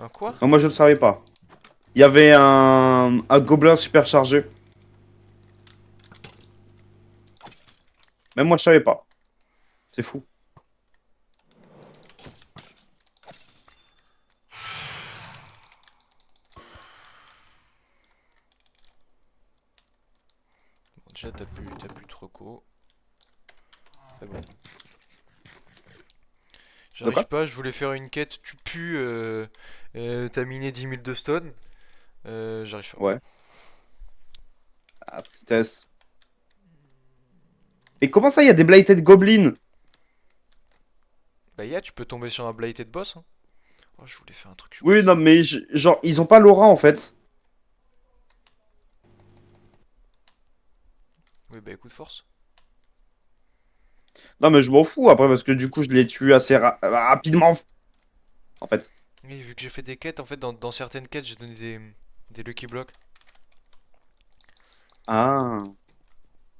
Un quoi? Non, moi je le savais pas. Il y avait un gobelin superchargé. Même moi je savais pas. C'est fou. Bon, déjà, t'as plus de reco. C'est bon. De J'arrive quoi? pas, je voulais faire une quête, tu pues, t'as miné 10 000 de stone. J'arrive pas. Ouais. Ah, tristesse. Et comment ça, il y a des blighted goblins? Bah, tu peux tomber sur un blighted boss, hein. Oh, je voulais faire un truc, Oui, non, j'oublie. mais genre, ils ont pas l'aura en fait. Oui, bah, écoute, force. Non, mais je m'en fous après parce que du coup, je l'ai tué assez rapidement en fait. Oui, vu que j'ai fait des quêtes, en fait, dans certaines quêtes, j'ai donné des Lucky Blocks. Ah.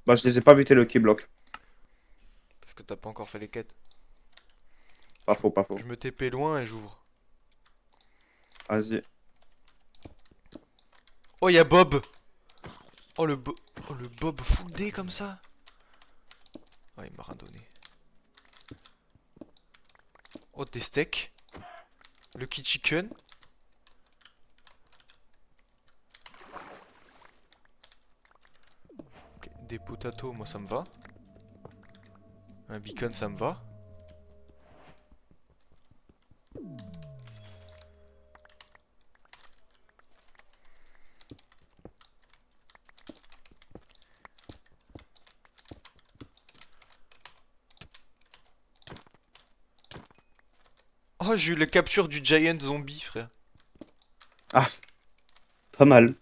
Bah, je les ai pas vu tes Lucky Block. Parce que t'as pas encore fait les quêtes. Pas faux, pas Je faux. me TP loin et j'ouvre. Vas-y. Oh, y'a Bob! Oh, le Bob full D comme ça! Oh, il m'a rien donné. Oh, des steaks. Lucky Chicken. Ok, des potatoes, moi ça me va. Un beacon, ça me va. Oh, j'ai eu la capture du giant zombie, frère. Ah, pas mal.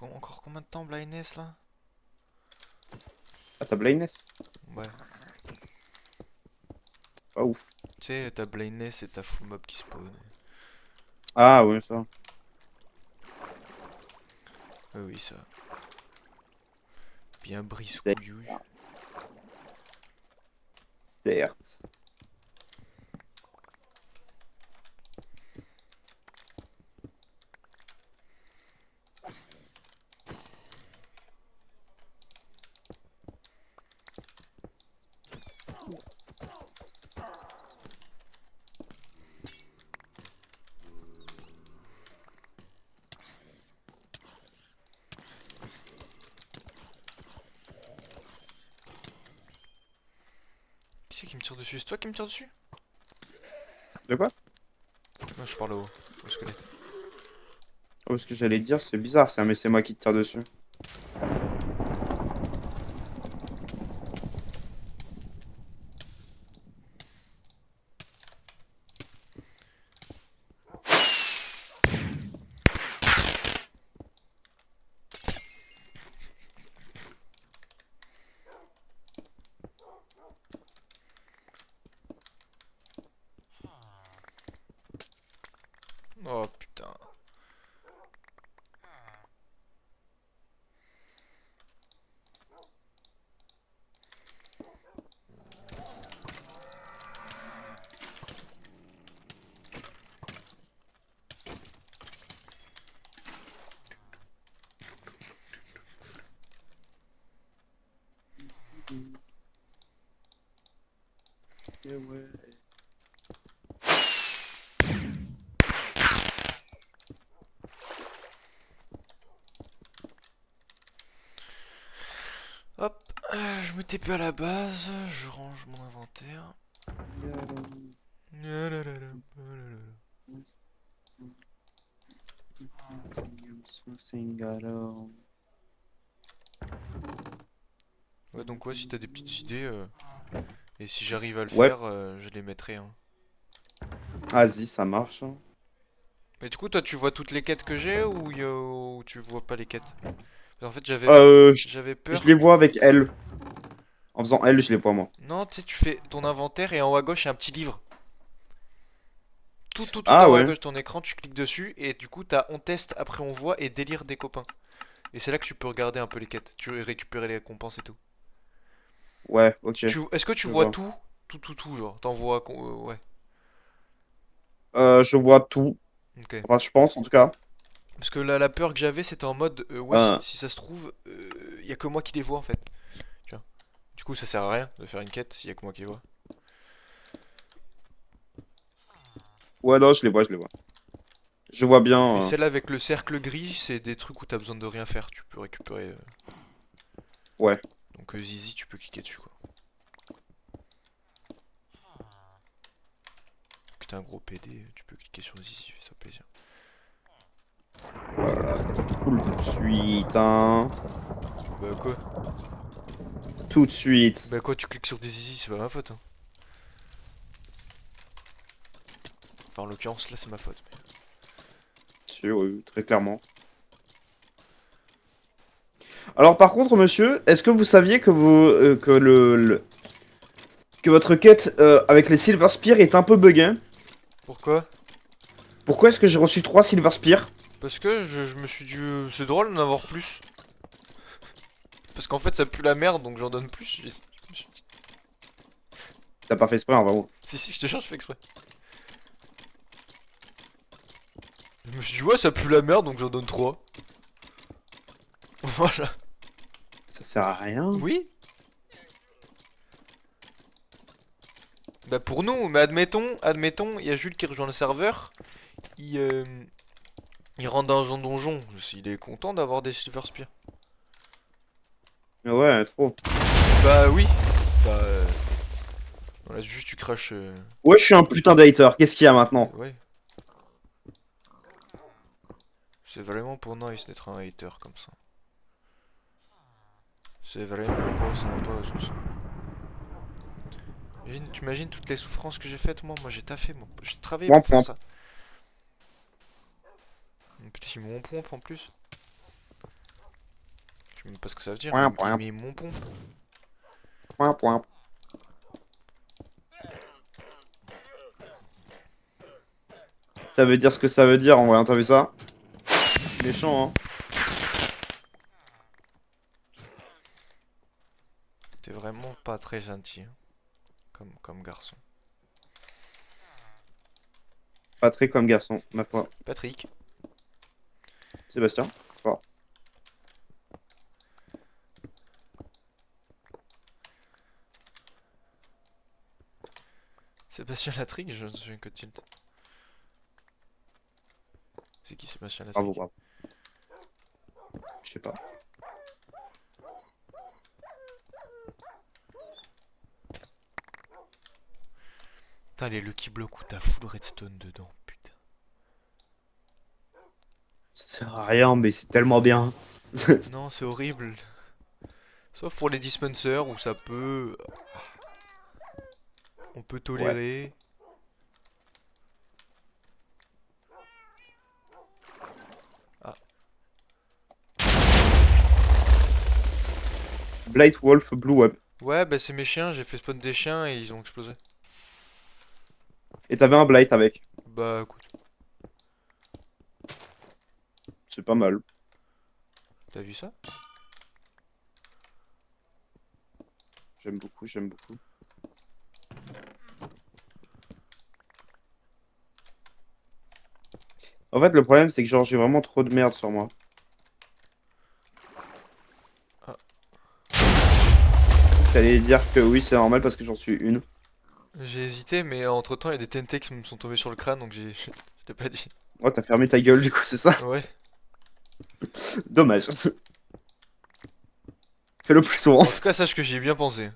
Encore combien de temps, Blindness là? Ah, t'as blindness? Ouais. Pas ouf. Tu sais, t'as Blindness et t'as full mob qui spawn. Ah, oui, ça. Oui, ça. Bien brise Certes. couillu. Certes. Qui c'est qui me tire dessus? C'est toi qui me tire dessus? De quoi? Non, je parle au squelette. Oh, ce que j'allais dire, c'est bizarre, mais c'est moi qui te tire dessus. Oh putain. Eh ouais. Hop, je me TP à la base, je range mon inventaire. Ouais, donc ouais, si t'as des petites idées, et si j'arrive à le Ouais, faire, je les mettrai, hein. vas-y, ça marche, hein. Mais du coup, toi, tu vois toutes les quêtes que j'ai ou tu vois pas les quêtes? En fait, j'avais Euh, je, j'avais je peur. les vois avec L. En faisant L, je les vois moi. Non, tu sais, tu fais ton inventaire et en haut à gauche, il y a un petit livre. Tout Ah en haut à ouais. gauche de ton écran, tu cliques dessus et du coup, t'as on teste, après on voit et délire des copains. Et c'est là que tu peux regarder un peu les quêtes, tu récupérer les récompenses et tout. Ouais, ok. Est-ce que tu Je vois vois. tout? Tout, genre, t'en vois. Ouais, Je vois tout. ok. Enfin, je pense en tout cas. Parce que la peur que j'avais, c'était en mode, ouais, Euh, si ça se trouve, y a que moi qui les vois en fait. Tu vois. Du coup, ça sert à rien de faire une quête s'il y a que moi qui les vois. ouais, non, je les vois, je les vois. Je vois Mais bien. celle avec le cercle gris, c'est des trucs où t'as besoin de rien faire. Tu peux récupérer. Ouais. Donc, Zizi, tu peux cliquer dessus quoi. Que t'es un gros PD, tu peux cliquer sur Zizi, fais ça plaisir. Voilà. Cool tout de suite, hein. Bah quoi? Tout de suite. Bah quoi, tu cliques sur des Zizi, c'est pas ma faute. Hein. Enfin, en l'occurrence, là, c'est ma faute. Sûr, oui, très clairement. Alors par contre, monsieur, est-ce que vous saviez que que votre quête avec les Silver Spear est un peu buggée? Pourquoi? Pourquoi est-ce que j'ai reçu 3 Silver Spear? Parce que je me suis dit, c'est drôle d'en avoir plus. Parce qu'en fait, ça pue la merde, donc j'en donne plus. T'as pas fait exprès, en vrai. Si, je te jure, je fais exprès. Je me suis dit, ouais, ça pue la merde, donc j'en donne 3. Voilà. Ça sert à rien. Oui. Bah pour nous, mais admettons, il y a Jules qui rejoint le serveur. Il, euh, il rentre dans un donjon. Il est content d'avoir des Silver Spear. Mais ouais, trop. Bah oui. Bah, voilà, juste tu craches. Ouais, je suis un putain d'hater. Qu'est-ce qu'il y a maintenant? Ouais. C'est vraiment pour nice d'être un hater comme ça. C'est vraiment pas sympa tout ça. Tu imagines toutes les souffrances que j'ai faites moi. Moi j'ai taffé, moi. J'ai travaillé Point, pour faire point, ça. En plus, ils m'ont pompe en plus. Je sais même pas ce que ça veut dire, point, point, mais mon pompe. point, point. Ça veut dire ce que ça veut dire en vrai, hein, t'as vu ça? Méchant, hein? T'es vraiment pas très gentil, hein, comme garçon. Pas très comme garçon, ma foi. Patrick, Sébastien, fort. Sébastien Latrick, je ne suis que tilt. C'est qui Sébastien Bravo, Latrick? bravo. Je sais pas. Putain, les Lucky Block où t'as full redstone dedans, putain. Ça sert à rien, mais c'est tellement bien. Non, c'est horrible. Sauf pour les dispensers où ça peut. On peut Ouais. tolérer. Ah, Blight Wolf Blue Web. ouais, bah c'est mes chiens, j'ai fait spawn des chiens et ils ont explosé. Et t'avais un Blight avec. Bah écoute, C'est pas mal. t'as vu ça? J'aime beaucoup, j'aime beaucoup. En fait, le problème, c'est que genre, j'ai vraiment trop de merde sur moi. Ah, T'allais dire que oui, c'est normal parce que j'en suis une. j'ai hésité, mais entre temps, il y a des TNT qui me sont tombés sur le crâne donc j'ai. Je t'ai pas dit. Oh, t'as fermé ta gueule, du coup, c'est ça? Ouais. Dommage. Fais-le plus souvent. En tout cas, sache que j'y ai bien pensé.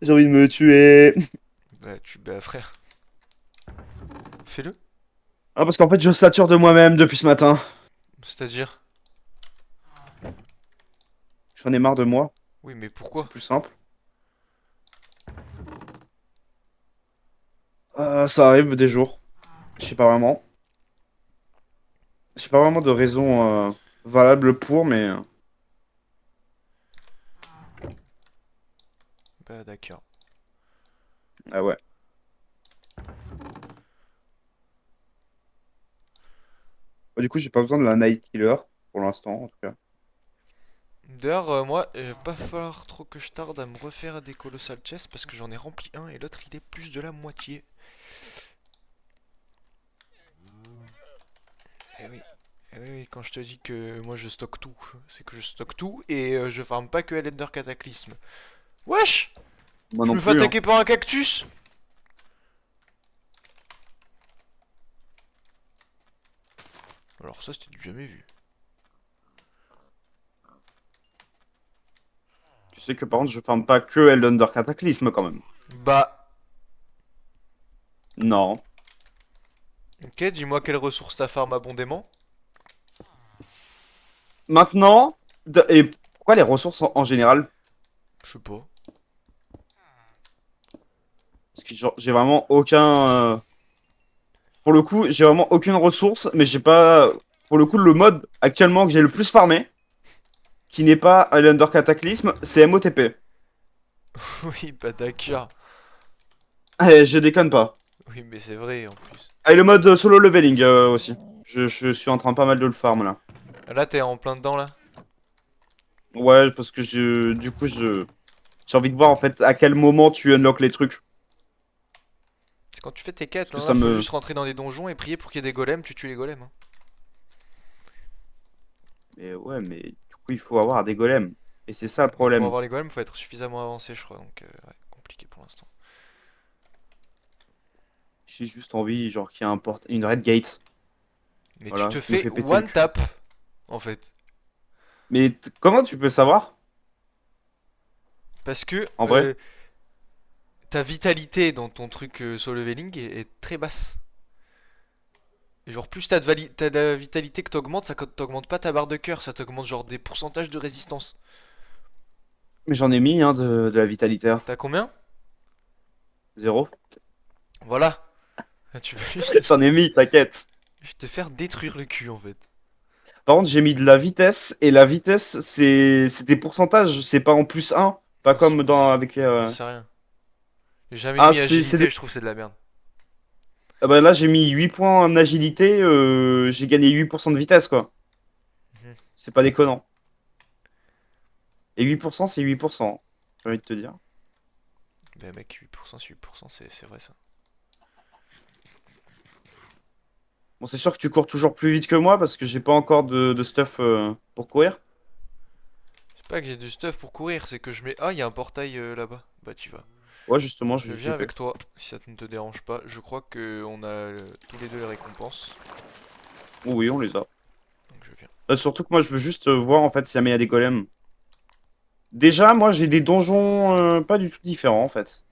J'ai envie de me tuer. Bah frère, fais-le. Ah, parce qu'en fait, je sature de moi-même depuis ce matin. C'est-à-dire. J'en ai marre de moi. Oui, mais C'est pourquoi? plus simple. Ça arrive des jours. Je sais pas vraiment. j'ai pas vraiment de raison valable pour, mais Bah d'accord. ah ouais. Du coup, j'ai pas besoin de la Night Killer pour l'instant, en tout cas. D'ailleurs, moi, il va pas falloir trop que je tarde à me refaire des Colossal Chess parce que j'en ai rempli un et l'autre il est plus de la moitié. Eh oui. Eh oui, oui, quand je te dis que moi je stocke tout, c'est que je stocke tout et je farme pas que Elender Cataclysme. Wesh! Moi Je non me fais plus, hein. attaquer par un cactus! Alors ça c'était du jamais vu. Tu sais que par contre, je farme pas que Eldunder Cataclysme quand même. Bah, Non. ok, dis-moi quelle ressource ta farm abondément. Maintenant, et pourquoi les ressources en général? Je sais pas. Parce que genre, j'ai vraiment aucun. Pour le coup, j'ai vraiment aucune ressource, mais j'ai pas. Pour le coup, le mode actuellement que j'ai le plus farmé, qui n'est pas Eldunder Cataclysme, c'est MOTP. Oui, bah d'accord. Eh, je déconne pas. Oui, mais c'est vrai en plus. Ah, et le mode solo leveling aussi. Je suis en train pas mal de le farm là. Là t'es en plein dedans là. Ouais, parce que du coup, j'ai envie de voir en fait à quel moment tu unlock les trucs. C'est quand tu fais tes Parce quêtes, que hein, là ça faut me. juste rentrer dans des donjons et prier pour qu'il y ait des golems, tu tues les golems. Hein. Mais ouais, mais du coup, il faut avoir des golems. Et c'est ça le Mais pour problème. avoir les golems, faut être suffisamment avancé, je crois, donc ouais, compliqué pour l'instant. J'ai juste envie, genre, qu'il y ait une red gate. Mais tu Voilà, te qui me fais fait péter le one cul. tap, en fait. Mais comment tu peux savoir? Parce que En vrai? ta vitalité dans ton truc sur leveling est très basse. Et genre, plus t'as de la vitalité que t'augmentes, ça t'augmente pas ta barre de cœur, ça t'augmente genre des pourcentages de résistance. Mais j'en ai mis, hein, de la vitalité. T'as combien? Zéro. Voilà. Tu vas juste J'en ai mis, t'inquiète. te faire détruire le cul, en fait. Par contre, j'ai mis de la vitesse. Et la vitesse, c'est des pourcentages. C'est pas en plus un. Pas comme dans avec. J'en sais rien. J'ai jamais Ah, mis agilité, je trouve que c'est de la merde. Ah bah là, j'ai mis 8 points en agilité. J'ai gagné 8% de vitesse, quoi. Mhm. C'est pas déconnant. Et 8%, c'est 8%. J'ai envie de te dire. Bah mec, 8%, c'est 8%, c'est vrai ça. Bon, c'est sûr que tu cours toujours plus vite que moi parce que j'ai pas encore de stuff pour courir. C'est pas que j'ai du stuff pour courir, c'est que je mets... Ah, il y a un portail là-bas. Bah tu vas. Ouais, justement, Je j'ai viens TP. avec toi, si ça ne te dérange pas. Je crois que on a tous les deux les récompenses. Oh oui, on les a. Donc je viens. Surtout que moi, je veux juste voir en fait si jamais il y a des golems. Déjà, moi, j'ai des donjons pas du tout différents en fait.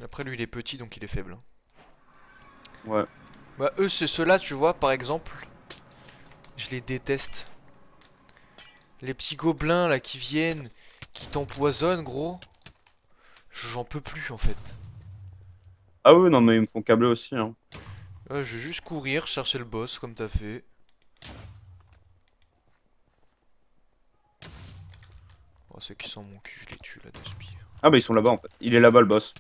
Après lui il est petit donc il est faible. Hein. Ouais. Bah eux c'est ceux-là tu vois par exemple. Je les déteste. Les petits gobelins là qui viennent, qui t'empoisonnent gros. J'en peux plus en fait. Ah oui, non, mais ils me font câbler aussi, hein. Ouais, je vais juste courir, chercher le boss comme t'as fait. Oh, ceux qui sont mon cul, je les tue là de spire. Ah bah, ils sont là-bas en fait. Il est là-bas le boss.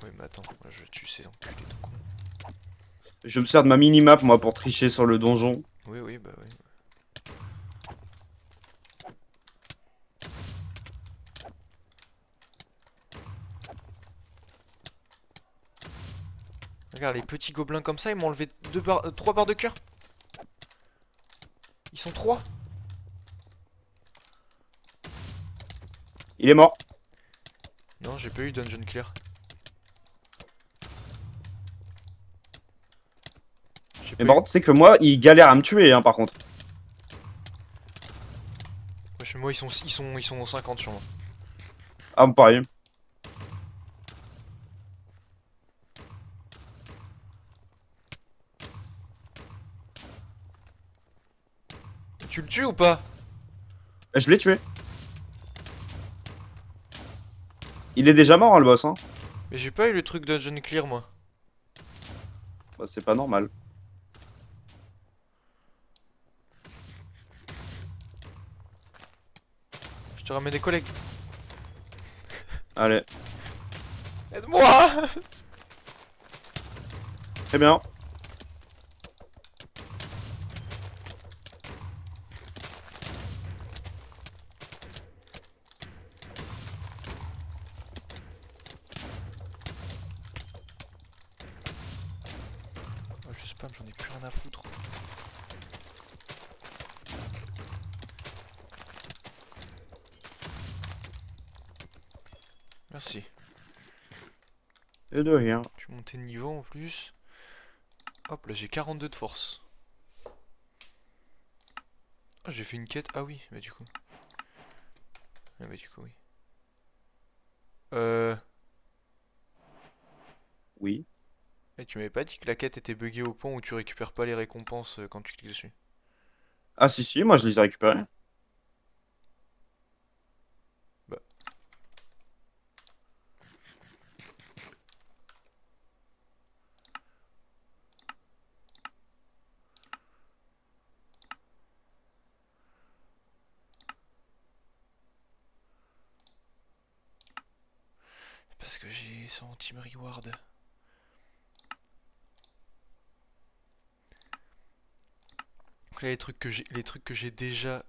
Oui mais attends, moi, je tue ces enculés de con. Je me sers de ma minimap moi pour tricher sur le donjon. Oui oui bah oui. Regarde les petits gobelins comme ça, ils m'ont enlevé 3 barres de cœur. Ils sont 3. Il est mort. Non, j'ai pas eu dungeon clear. J'ai Mais pas par eu. contre, c'est que moi, il galère à me tuer, hein, par contre. Chez moi, ils sont 50 sur moi. Ah, pareil. Tu le tues ou pas? Je l'ai tué. Il est déjà mort, hein, le boss, hein. Mais j'ai pas eu le truc Dungeon Clear moi. Bah, c'est pas normal. Je te ramène des collègues. Allez, Aide-moi. très bien. Oh, je spam, j'en ai plus rien à foutre. Merci. Et de rien. Je suis monté de niveau en plus. Hop là, j'ai 42 de force. Ah, j'ai fait une quête. Ah oui, bah du coup. Ah bah du coup, oui. Euh... Oui. Eh, tu m'avais pas dit que la quête était buggée au point où tu récupères pas les récompenses quand tu cliques dessus. Ah si si, moi je les ai récupérés. Bah, parce que j'ai 100 team reward. Donc là, les trucs que j'ai déjà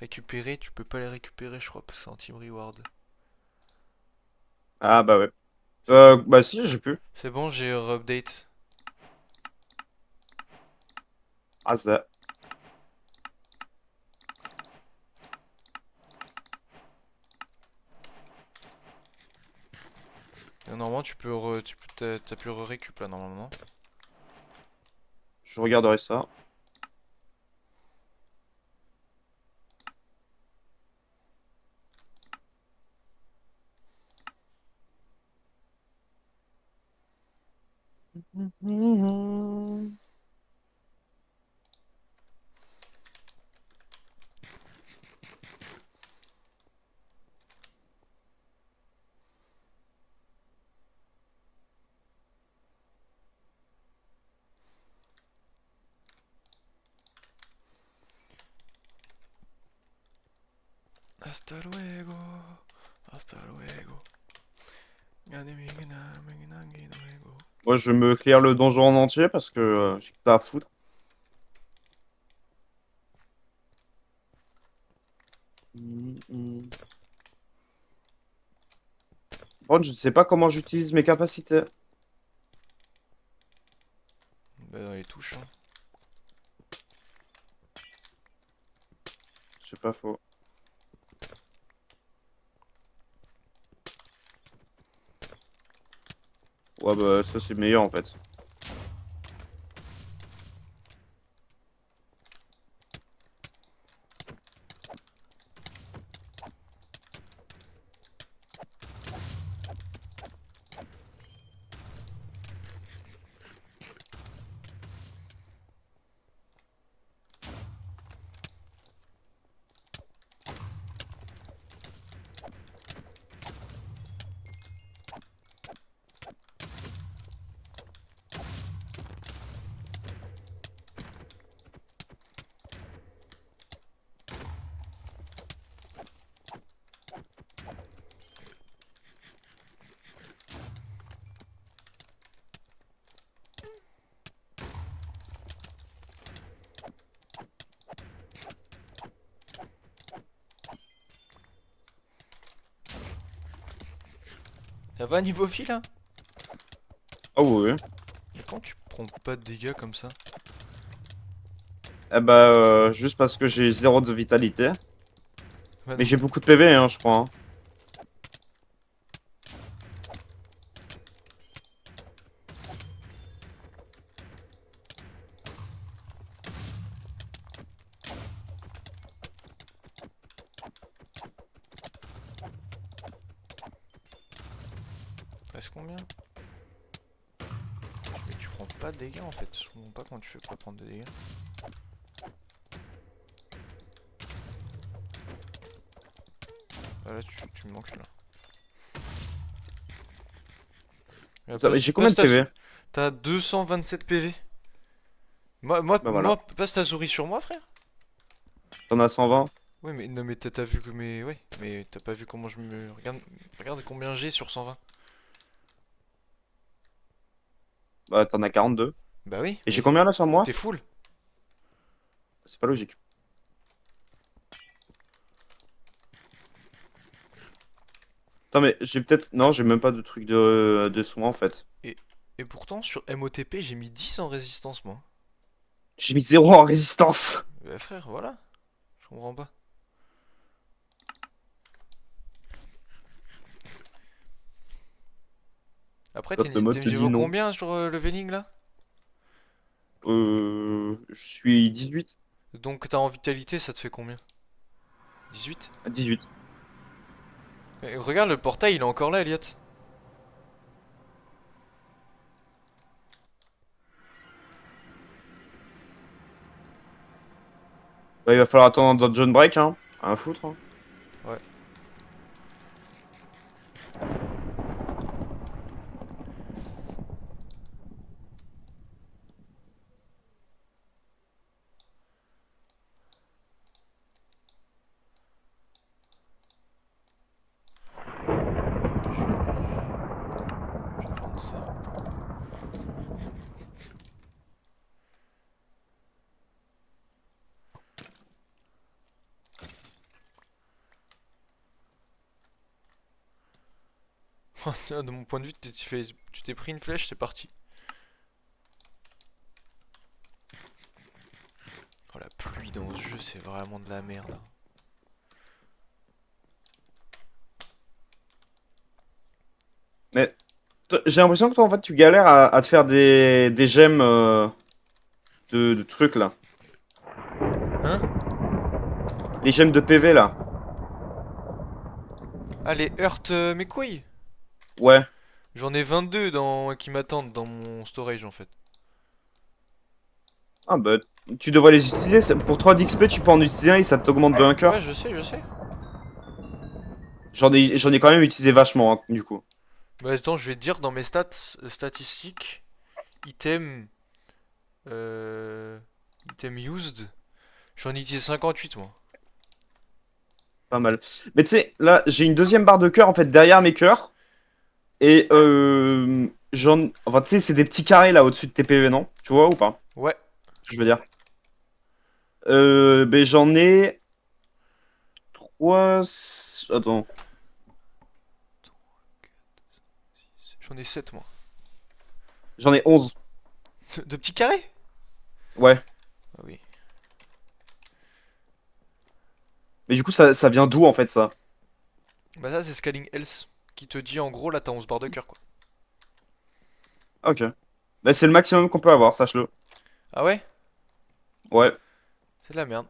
récupérés, tu peux pas les récupérer, je crois, parce que c'est en team reward. Ah bah ouais. Bah si, j'ai pu. C'est bon, j'ai update. Ah ça. Normalement, t'as pu récup là, normalement. Je regarderai ça. Hasta luego, hasta luego. Moi je me clear le donjon en entier parce que j'ai que ça à foutre. Bon, je sais pas comment j'utilise mes capacités. Bah, dans les touches, hein. C'est pas faux. Ouais bah ça c'est meilleur en fait. Ça va niveau vie là? Ah oui. Oui. Et quand tu prends pas de dégâts comme ça? Eh bah juste parce que j'ai zéro de vitalité. Bah Mais non. j'ai beaucoup de PV hein, je crois, hein. Reste combien? Mais tu prends pas de dégâts en fait. Je comprends pas comment tu fais pour pas prendre de dégâts. Ah là tu me manques là. Passe, J'ai combien de PV? t'as 227 PV. Bah voilà. Passe ta souris sur moi, frère. T'en as 120. Ouais, mais non, mais t'as vu que. Mais ouais, mais t'as pas vu comment je me. Regarde combien j'ai sur 120. Bah t'en as 42. Bah oui, Et j'ai mais combien là sur moi? t'es full. C'est pas logique. Attends, mais j'ai peut-être. Non, j'ai même pas de truc de soins en fait. Et, et pourtant, sur MOTP, j'ai mis 10 en résistance, moi. J'ai mis 0 en résistance. Bah frère, voilà. Je comprends pas. Après, Quand le mode t'es te dit niveau non. combien sur leveling là? Je suis 18 Donc t'as en vitalité, ça te fait combien? 18? à 18. Regarde, le portail, il est encore là, Elliot. Bah, il va falloir attendre un John Break, hein. À un foutre, hein. Ouais. Je vais prendre ça. De mon point de vue, tu t'es pris une flèche, c'est parti. Oh, la pluie dans ce jeu, c'est vraiment de la merde, hein. Mais j'ai l'impression que toi, en fait, tu galères à te faire des gemmes de trucs là. Hein? Les gemmes de PV là. Allez, heurte mes couilles. Ouais. J'en ai 22 qui m'attendent dans mon storage en fait. Ah bah, tu devrais les utiliser. Pour 3 d'XP, tu peux en utiliser un et ça t'augmente de un Ouais, cœur. je sais, je sais. J'en ai quand même utilisé vachement, hein, du coup. Bah attends, je vais te dire dans mes statistiques, item, euh, item used, j'en ai utilisé 58 moi. Pas mal. Mais tu sais, là, j'ai une deuxième barre de cœur en fait derrière mes cœurs. Et enfin, tu sais, c'est des petits carrés là au-dessus de tes PV, non? Tu vois ou pas? Ouais. Je veux dire. Ben, j'en ai 3. Attends. J'en ai 7 moi. J'en ai 11. De petits carrés? Ouais. Ah oui. Mais du coup, ça vient d'où en fait ça? Bah ça c'est scaling health qui te dit en gros là t'as 11 barres de cœur quoi. Ok. Ben, c'est le maximum qu'on peut avoir, sache-le. Ah ouais? Ouais. C'est de la merde.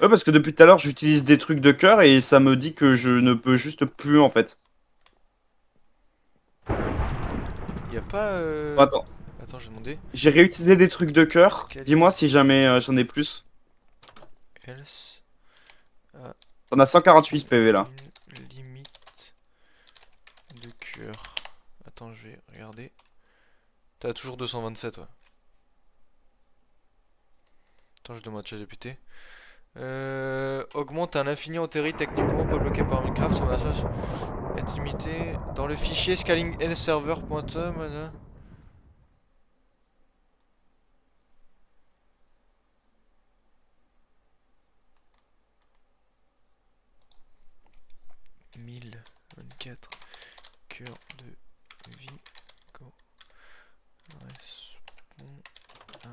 Ouais, parce que depuis tout à l'heure, j'utilise des trucs de cœur et ça me dit que je ne peux juste plus en fait. Y a pas Bon, attends. Attends, j'ai demandé. J'ai réutilisé des trucs de cœur. Scaling Dis-moi si jamais j'en ai plus. health à T'en as 148 PV là. une limite de cœur. Attends, je vais regarder. T'as toujours 227 ouais. Attends, je demande à ChatGPT. Augmente à l'infini en théorie, techniquement pas bloqué par Minecraft, son message est limité. Dans le fichier scalinglserver.com. Mille 24 cœurs de vie correspond à.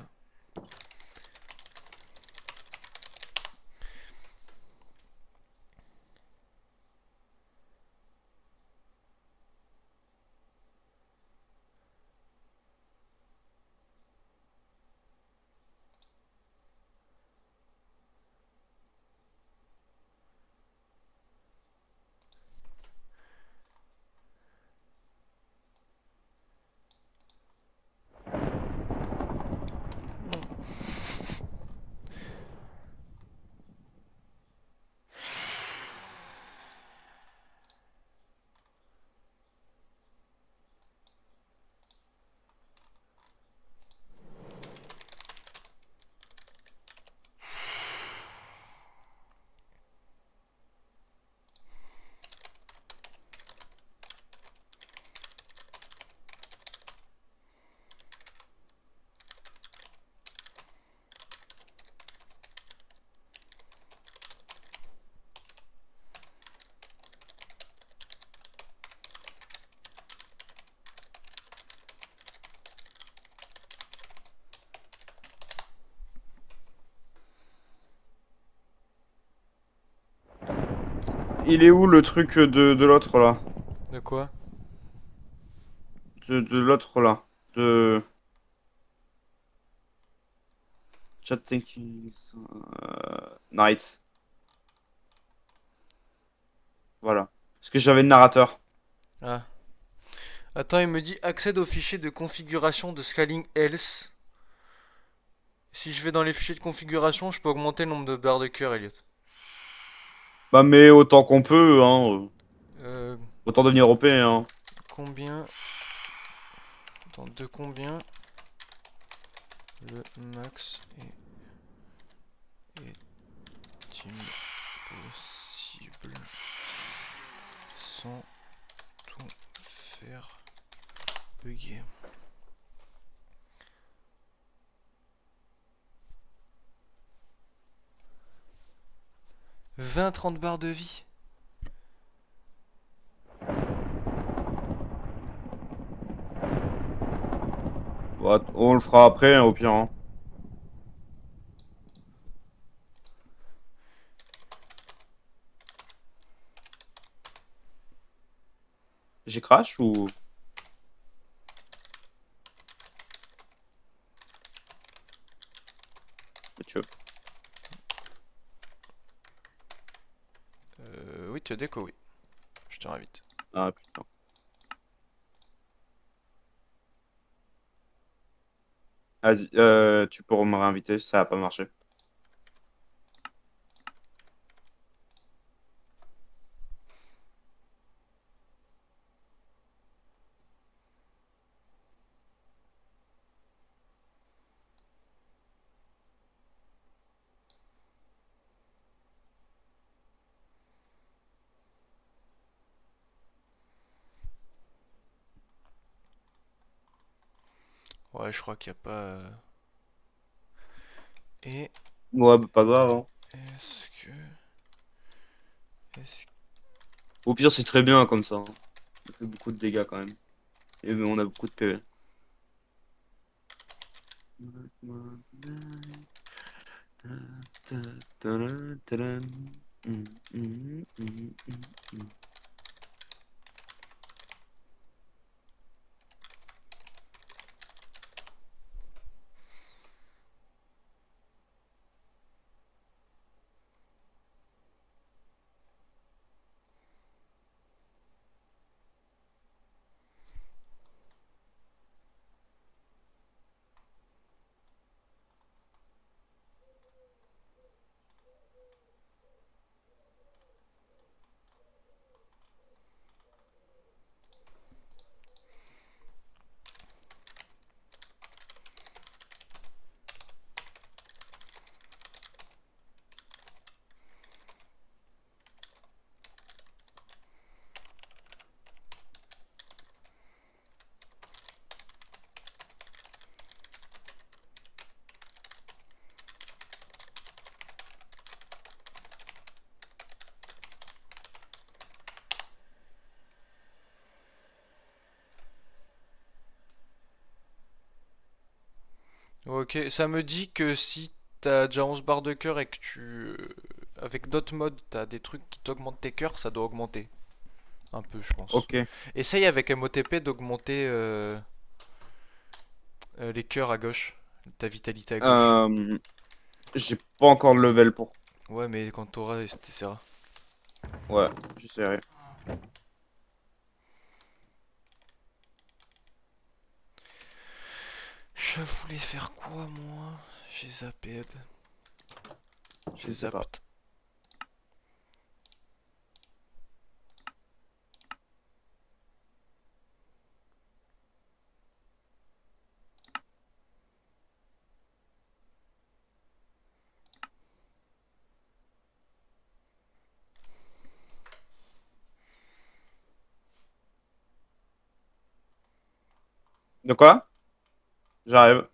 il est où le truc de l'autre là? De quoi? De l'autre là. De Chat Thinking. Nights. Voilà. Parce que j'avais le narrateur. Ah. Attends, il me dit accède au fichier de configuration de scaling else. Si je vais dans les fichiers de configuration, je peux augmenter le nombre de barres de cœur, Elliot. Bah, mais autant qu'on peut, hein. Euh, Autant devenir européen, hein. combien? Attends, de combien le max est-il possible sans tout faire bugger? 20-30 barres de vie. Bah, on le fera après, hein, au pire, hein. J'ai crash ou. Tu veux. Oui, tu as déco, oui. Je te réinvite. Ah putain. Vas-y, tu peux me réinviter, ça a pas marché. Ouais, je crois qu'il n'y a pas. Et Ouais, bah, pas grave, hein. est-ce que. Est-ce Au pire, c'est très bien comme ça, hein. On fait beaucoup de dégâts quand même. Et on a beaucoup de PV. Ok, ça me dit que si t'as déjà 11 barres de cœur et que tu. Avec d'autres modes, t'as des trucs qui t'augmentent tes cœurs, ça doit augmenter. Un peu, je pense. Ok. Essaye avec MOTP d'augmenter les cœurs à gauche. Ta vitalité à gauche. Euh, j'ai pas encore le level pour. Ouais, mais quand t'auras, t'essaieras. Ouais, j'essaierai. Je voulais faire quoi, moi? J'ai zappé. J'ai Je sais pas. zapped. De quoi? J'arrive.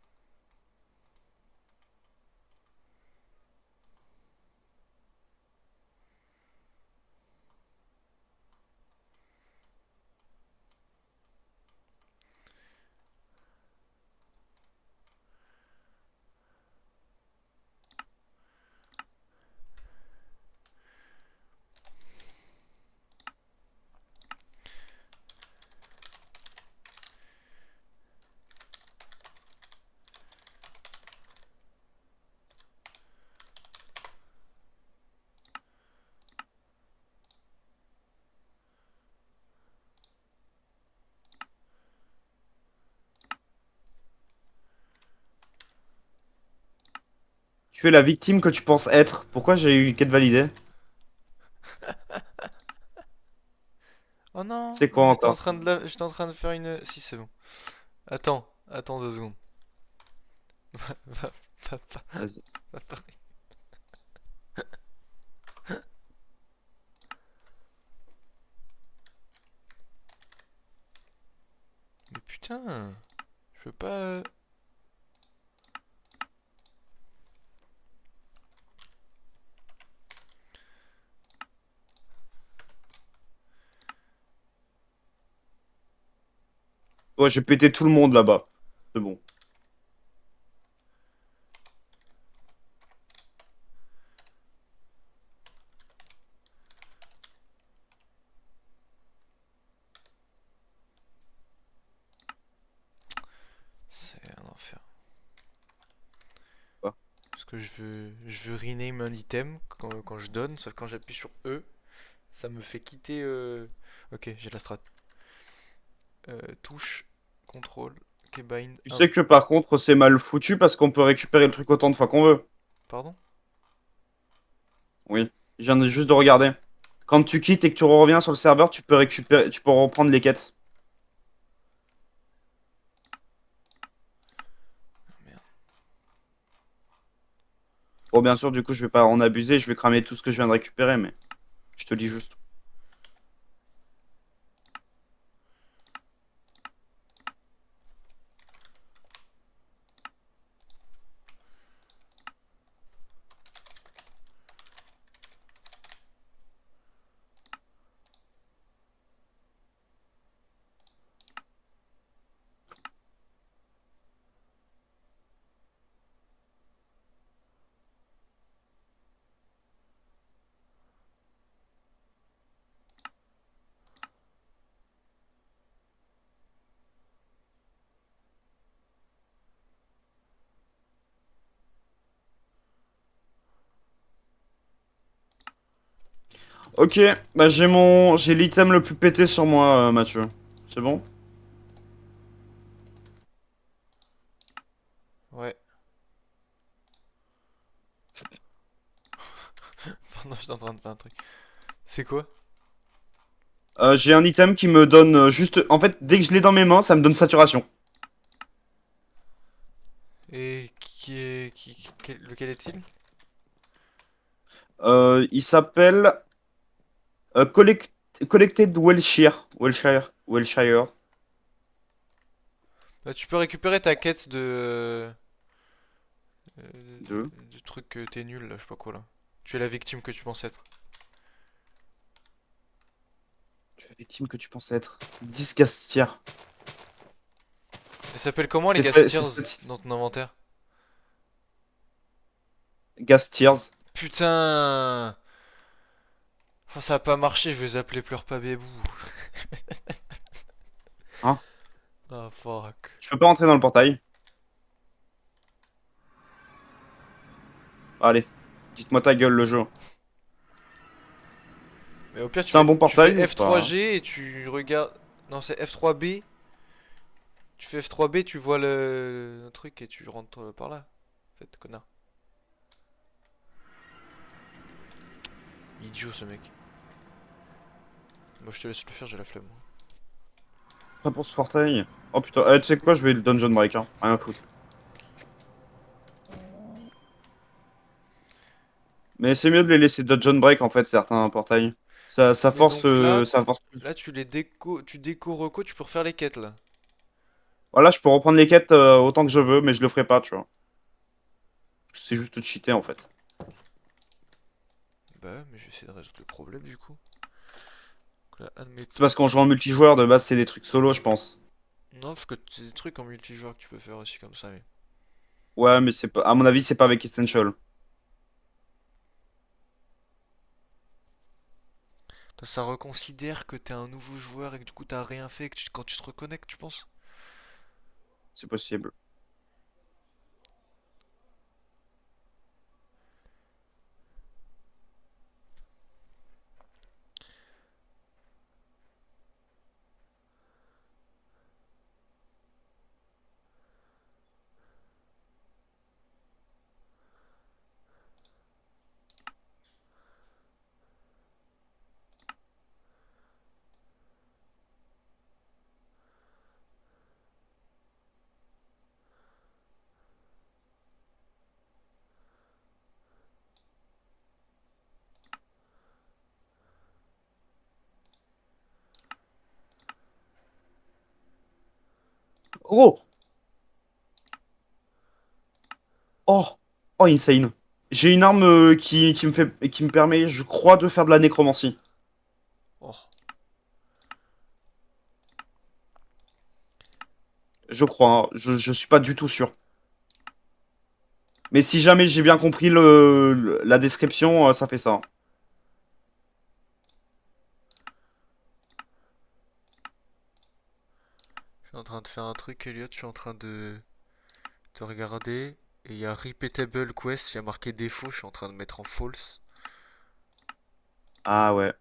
Tu es la victime que tu penses être. Pourquoi j'ai eu une quête validée? Oh non, C'est quoi j'étais en encore? train de j'étais en train de faire une. Si c'est bon. Attends 2 secondes. Va, va, va, Vas-y. va pas. Mais putain, je veux pas. Ouais, j'ai pété tout le monde là-bas. C'est bon. C'est un enfer. Quoi. Parce que je veux rename un item quand je donne, sauf quand j'appuie sur E, ça me fait quitter. Ok, j'ai la strat. Touche, contrôle, keybind, Tu 1. sais que par contre, c'est mal foutu parce qu'on peut récupérer le truc autant de fois qu'on veut. Pardon? Oui. Je viens juste de regarder. Quand tu quittes et que tu reviens sur le serveur, tu peux récupérer, tu peux reprendre les quêtes. Ah, merde. Bon, bien sûr, du coup, je vais pas en abuser, je vais cramer tout ce que je viens de récupérer, mais je te dis juste. Ok, bah j'ai l'item le plus pété sur moi, Mathieu. C'est bon? Ouais. Pardon, j'étais en train de faire un truc. C'est quoi? J'ai un item qui me donne juste. En fait, dès que je l'ai dans mes mains, ça me donne saturation. Et lequel est-il? Il s'appelle Collected Welshire. Welshire. Bah, tu peux récupérer ta quête Deux. du truc que t'es nul là, je sais pas quoi là. Tu es la victime que tu penses être. Tu es la victime que tu penses être. Disgastière. Elle s'appelle comment les C'est Gastiers cette dans ton inventaire? Gastiers. Putain! Oh, ça a pas marché, je vais les appeler Pleure pas bébou. Hein? Ah fuck. Je peux pas rentrer dans le portail. Allez, dites-moi ta gueule le jeu. Mais au pire C'est un bon tu portail fais ou pas? F3G et tu regardes. Non, c'est F3B. Tu fais F3B, tu vois le truc et tu rentres par là. En fait, connard. Idiot ce mec. Moi je te laisse le faire, j'ai la flemme. Pas pour ce portail. Oh putain, tu sais quoi, je vais le dungeon break, hein. Rien à foutre. Mais c'est mieux de les laisser dungeon break en fait, certains portails. Mais donc là, Ça force plus. là tu déco reco, tu peux refaire les quêtes là. Voilà, je peux reprendre les quêtes autant que je veux, mais je le ferai pas, tu vois. C'est juste cheater en fait. Bah mais je vais essayer de résoudre le problème du coup. Donc là, C'est admettons parce qu'on que... joue en multijoueur, de base, c'est des trucs solo, je pense. Non, parce que c'est des trucs en multijoueur que tu peux faire aussi comme ça. Mais... Ouais, mais c'est pas, à mon avis, c'est pas avec Essential. Ça reconsidère que t'es un nouveau joueur et que du coup t'as rien fait quand tu te reconnectes, tu penses? C'est possible. Oh! Oh! Oh, insane. J'ai une arme qui me permet, je crois, de faire de la nécromancie. Oh. Je crois, hein. Je suis pas du tout sûr. Mais si jamais j'ai bien compris la description, ça fait ça, hein. Je suis en train de faire un truc, Elliot. Je suis en train de regarder. Et il y a Repeatable Quest. Il y a marqué défaut. Je suis en train de mettre en false. Ah ouais.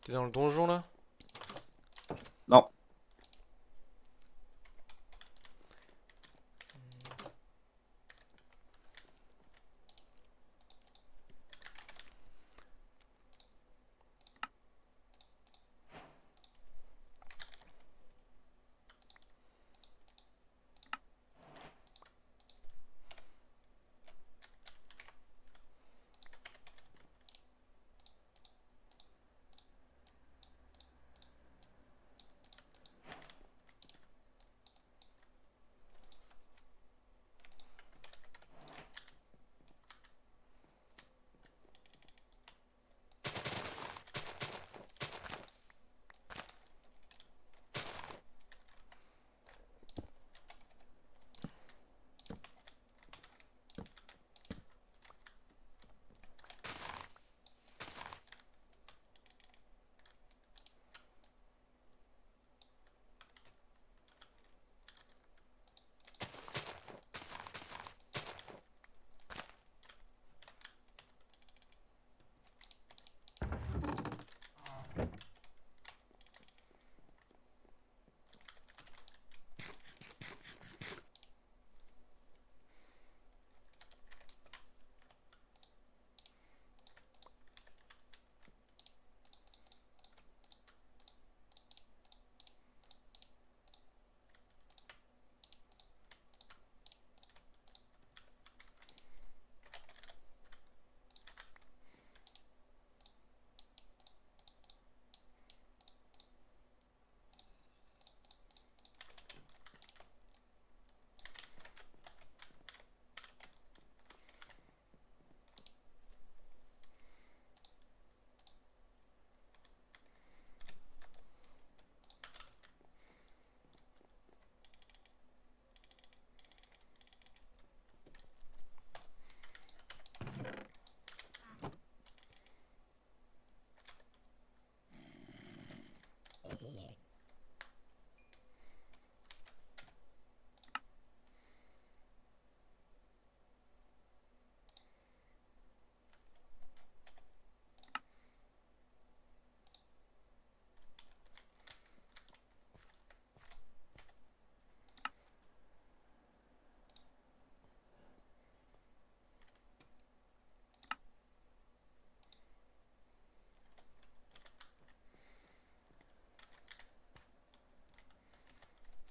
T'es dans le donjon là? Non.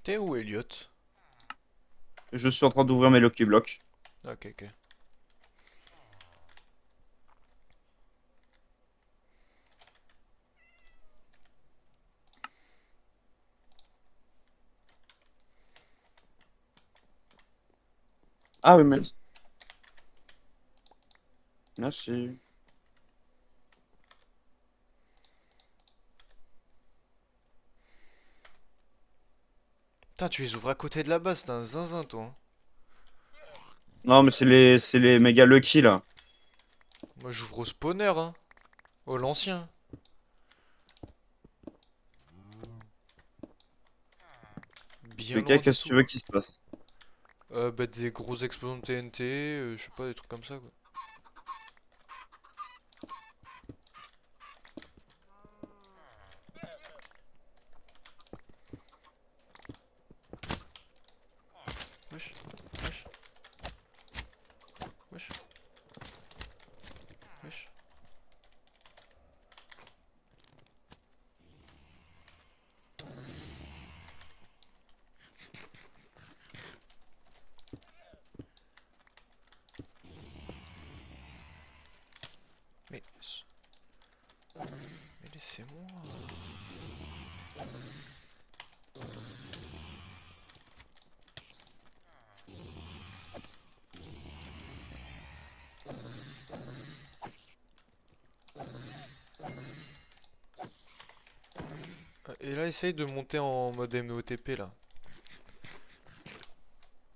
T'es où, Elliot? Je suis en train d'ouvrir mes Lucky Blocks. Ok, ok. Ah oui, mais... Merci. Putain, tu les ouvres à côté de la base, t'es un zinzin, toi, hein. Non, mais c'est les méga Lucky, là. Moi, j'ouvre au spawner, hein. Oh, l'ancien. Bien Ok, loin de qu'est-ce que tout, tu veux quoi. qu'il se passe? Bah, des gros explosions de TNT, je sais pas, des trucs comme ça, quoi. c'est moi. Et là, essaye de monter en mode MOTP là.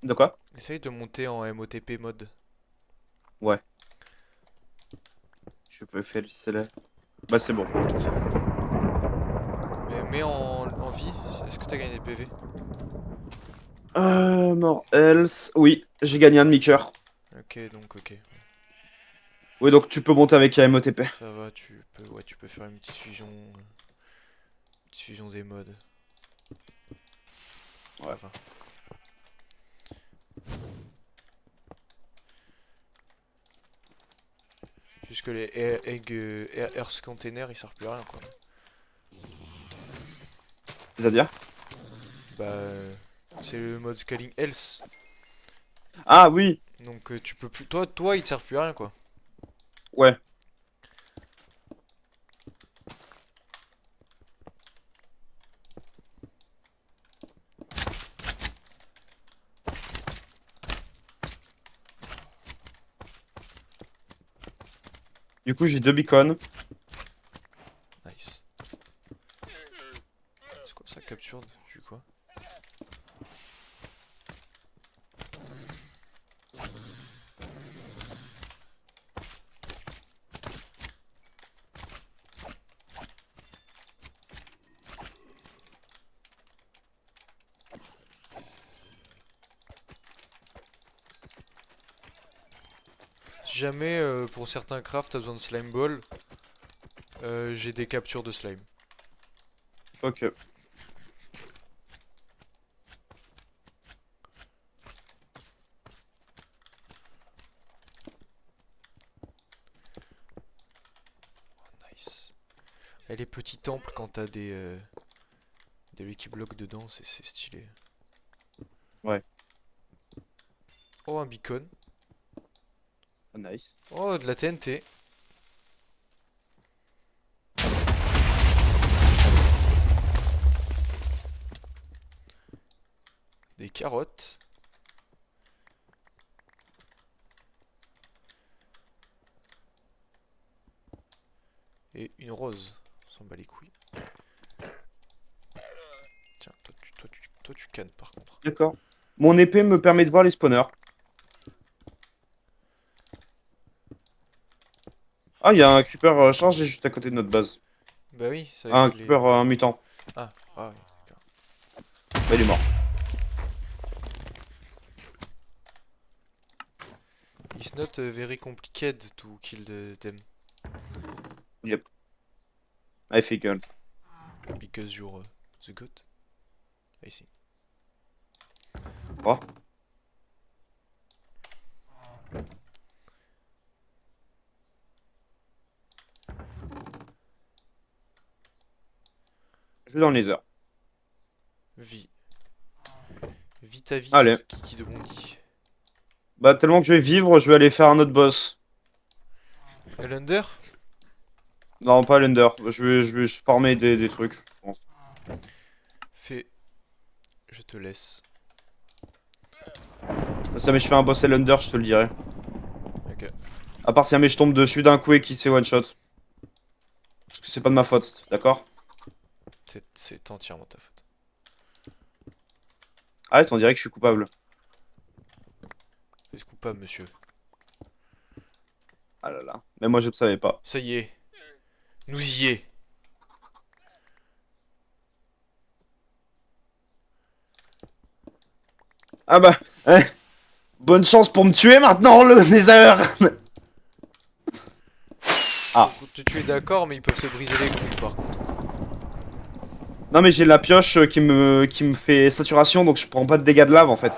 De quoi? Essaye de monter en MOTP mode. Ouais. Je peux faire le célèbre. Bah c'est bon. Mais mets en vie. Est-ce que t'as gagné des PV? Mort else. Oui, j'ai gagné un demi-cœur. Ok, donc ok. Oui, donc tu peux monter avec AMOTP. Ça va, tu peux faire une petite fusion des modes. Ça Ouais. va. Juste que les Earth Container ils servent plus à rien quoi. C'est-à-dire? Bah, c'est le mode scaling else. Ah oui, Donc tu peux plus. Toi, ils te servent plus à rien quoi. ouais. Du coup, j'ai 2 beacons. Nice. C'est quoi ça capture du quoi? Si jamais pour certains crafts t'as besoin de slime ball, j'ai des captures de slime. Ok. Nice. Et les petits temples quand t'as des Lucky Blocks dedans, c'est stylé. Ouais. Oh, un beacon. Nice. Oh, de la TNT. Des carottes. Et une rose. On s'en bat les couilles. Tiens, toi, tu cannes par contre. D'accord. Mon épée me permet de voir les spawners. Ah, il y a un creeper chargé juste à côté de notre base. Bah oui, ça veut Ah, dire un que les. creeper mutant. Ah, ah oui, d'accord. Bah, il est mort. It's not very complicated to kill them. Yep. I figured. Because you're the god. I see. Oh. Je vais dans les heures. Vie. Vis ta vie, Allez. qui de Bondy. Bah, tellement que je vais vivre, je vais aller faire un autre boss. Elender? Non, pas l'Ender. Je vais farmer des trucs, je pense. Fais. Je te laisse. Si jamais je fais un boss Elender, je te le dirai. Ok. À part si jamais je tombe dessus d'un coup et qu'il se fait one shot. Parce que c'est pas de ma faute, d'accord? C'est entièrement ta faute. Arrête, on dirait que je suis coupable. C'est coupable, monsieur. Ah là là. Mais moi je ne savais pas. Ça y est. Nous y est. Ah bah, hein. Bonne chance pour me tuer maintenant, le Nether. Ah. Tu es d'accord, mais ils peuvent se briser les couilles par contre. Non mais j'ai la pioche qui me fait saturation, donc je prends pas de dégâts de lave en fait.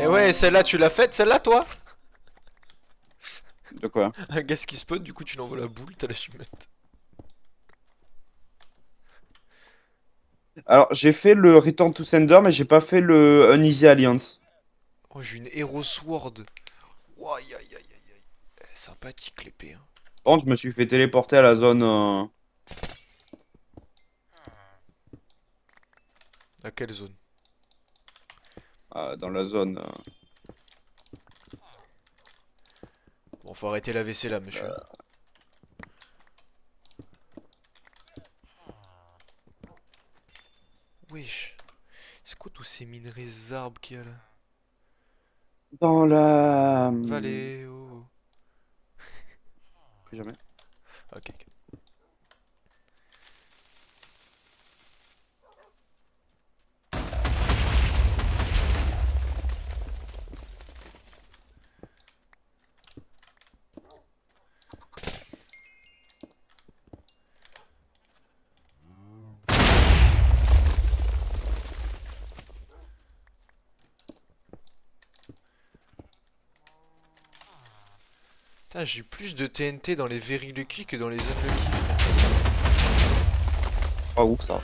Et ouais, celle-là, tu l'as faite, celle-là, toi? De quoi? Un gaz qui spawn, du coup, tu l'envoies la boule, t'as la chimette. Alors j'ai fait le Return to Sender, mais j'ai pas fait le Uneasy Alliance. Oh, j'ai une Hero Sword. Oh, aïe, aïe, aïe. sympathique l'épée, hein. Par contre, je me suis fait téléporter à la zone. À quelle zone? Dans la zone. Bon, faut arrêter la WC là, monsieur. Wesh. C'est quoi tous ces minerais arbres qu'il y a là? Dans la. Vallée, oh. Plus jamais. Ok, ok. Putain, j'ai eu plus de TNT dans les Very Lucky que dans les Unlucky, frère. Pas ouf ça.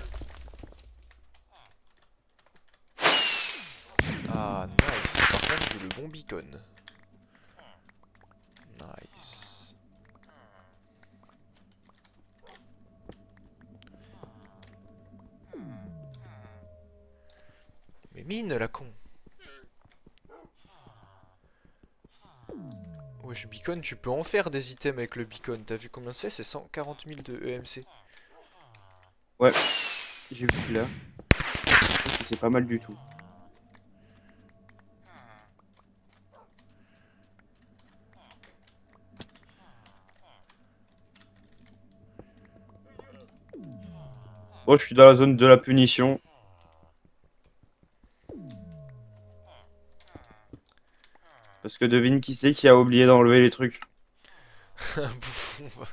Ah, nice. Par contre, j'ai le bon beacon. Nice. Mais mine, la con. Wesh, beacon, tu peux en faire des items avec le beacon. T'as vu combien c'est? C'est 140 000 de EMC. Ouais, j'ai vu là. C'est pas mal du tout. Bon, je suis dans la zone de la punition. Parce que devine qui c'est qui a oublié d'enlever les trucs. Un bouffon, va.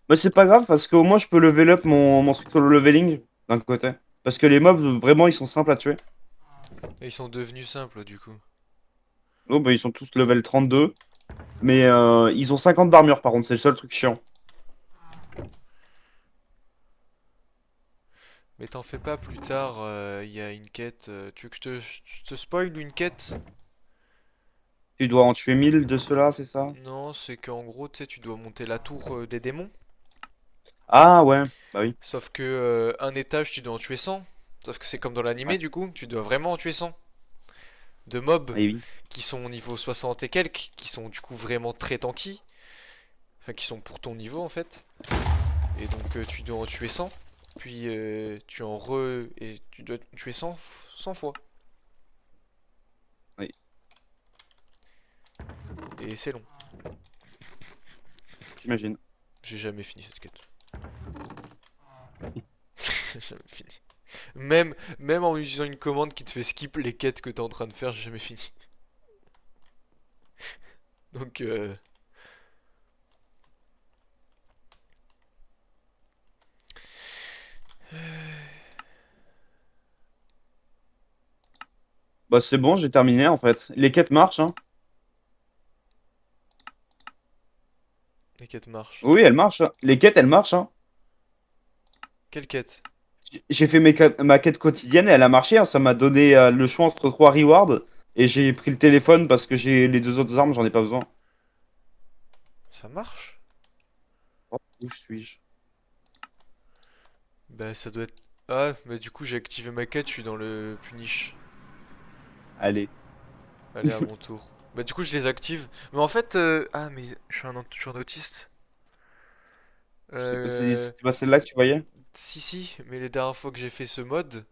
Mais c'est pas grave parce qu'au moins je peux level up mon truc solo leveling d'un côté. Parce que les mobs, vraiment, ils sont simples à tuer. Et ils sont devenus simples, du coup. Oh, bah, ils sont tous level 32. Mais ils ont 50 d'armure par contre, c'est le seul truc chiant. Mais t'en fais pas plus tard, il y a une quête. Tu veux que je te spoil une quête? Tu dois en tuer 1000 de ceux-là, c'est ça? Non, c'est qu'en gros, tu sais, tu dois monter la tour des démons. Ah ouais, bah oui. Sauf que un étage, tu dois en tuer 100. Sauf que c'est comme dans Ouais, l'animé, du coup, tu dois vraiment en tuer 100 de ah mobs oui. qui sont au niveau 60 et quelques, qui sont du coup vraiment très tanky. Enfin, qui sont pour ton niveau en fait. Et donc, tu dois en tuer 100. Puis, tu en re. Et tu dois tuer 100 fois. Oui, Et c'est long. j'imagine. J'ai jamais fini cette quête. J'ai jamais fini. Même en utilisant une commande qui te fait skip les quêtes que t'es en train de faire, j'ai jamais fini. Donc, Bah c'est bon, j'ai terminé en fait. Les quêtes marchent, hein. les quêtes marchent. Oui, elles marchent, hein. Les quêtes, elles marchent, hein. Quelle quête? J'ai fait ma quête quotidienne et elle a marché, hein. Ça m'a donné le choix entre trois rewards. Et j'ai pris le téléphone parce que j'ai les deux autres armes, j'en ai pas besoin. Ça marche? Oh, où suis-je? Bah, ça doit être. Ah, bah, du coup, j'ai activé ma quête, je suis dans le punish. Allez. Allez, à mon tour. Bah, du coup, je les active. Mais en fait, ah, mais je suis un autiste. Je sais pas, Euh. c'était pas celle-là que tu voyais? Si, si, mais les dernières fois que j'ai fait ce mode,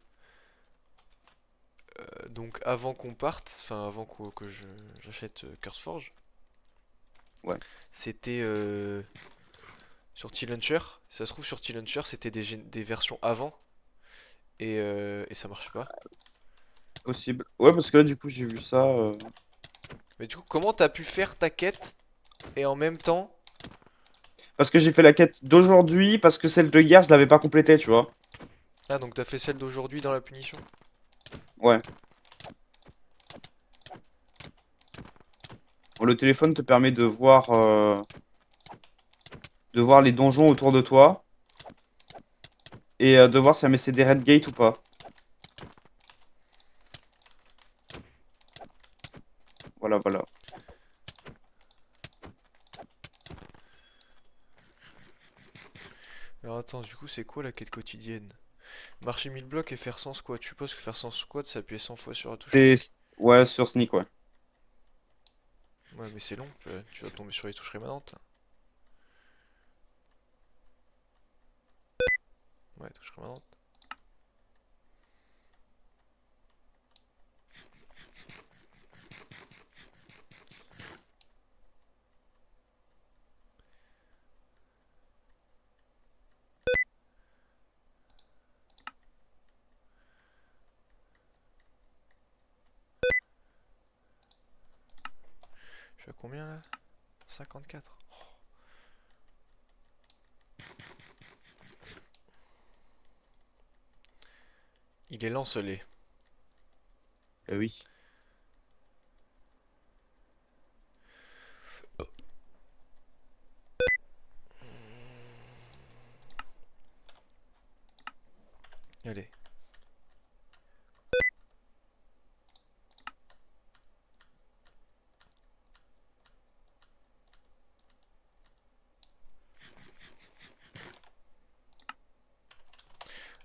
donc avant qu'on parte, enfin avant que j'achète CurseForge, Ouais. c'était sur T-Launcher. Ça se trouve sur T-Launcher, c'était des versions avant et ça marche pas. Possible. Ouais, parce que là, du coup, j'ai vu ça. Mais du coup, comment t'as pu faire ta quête et en même temps. Parce que j'ai fait la quête d'aujourd'hui, parce que celle de hier, je l'avais pas complétée, tu vois. Ah, donc t'as fait celle d'aujourd'hui dans la punition? Ouais. Bon, le téléphone te permet de voir les donjons autour de toi et de voir si ça met c'est des red gates ou pas. Voilà, voilà. Alors attends, du coup, c'est quoi la quête quotidienne? Marcher 1000 blocs et faire 100 squats. Je suppose que faire 100 squats, c'est appuyer 100 fois sur la touche C'est... sneak. Ouais, sur Sneak, ouais. Ouais, mais c'est long, tu vas tomber sur les touches rémanentes là. Ouais, touches rémanentes. Je suis à combien là? 54. Il est lent ce lait. Oui. Allez.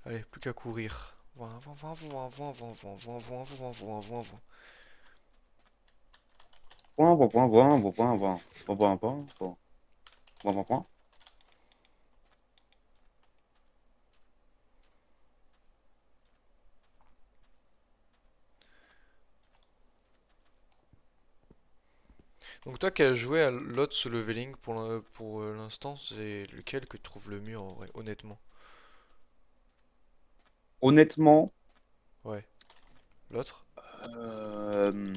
Allez, plus qu'à courir. Voin, voin, voin, voin, voin, voin, voin, voin, voin, voin, voin, voin, voin. Point, point, point, point, point, point, point, point, point, point, point, point, point, point. Donc toi qui as joué à l'autre ce leveling pour l'instant, c'est lequel que tu trouves le mieux en vrai, honnêtement? Honnêtement, Ouais, l'autre? euh,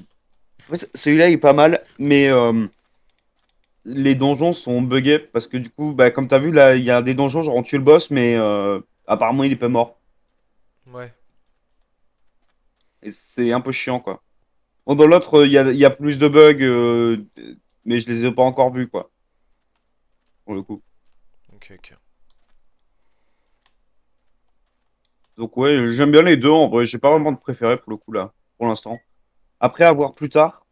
en fait, celui-là il est pas mal, mais les donjons sont buggés parce que du coup, bah, comme t'as vu, là, il y a des donjons, genre on tue le boss, mais apparemment il est pas mort. Ouais, Et c'est un peu chiant, quoi. Bon, dans l'autre, il y a plus de bugs, mais je les ai pas encore vus, quoi, pour le coup. ok, ok. Donc ouais, j'aime bien les deux, en vrai. J'ai pas vraiment de préféré pour le coup, là, pour l'instant. Après, à voir plus tard,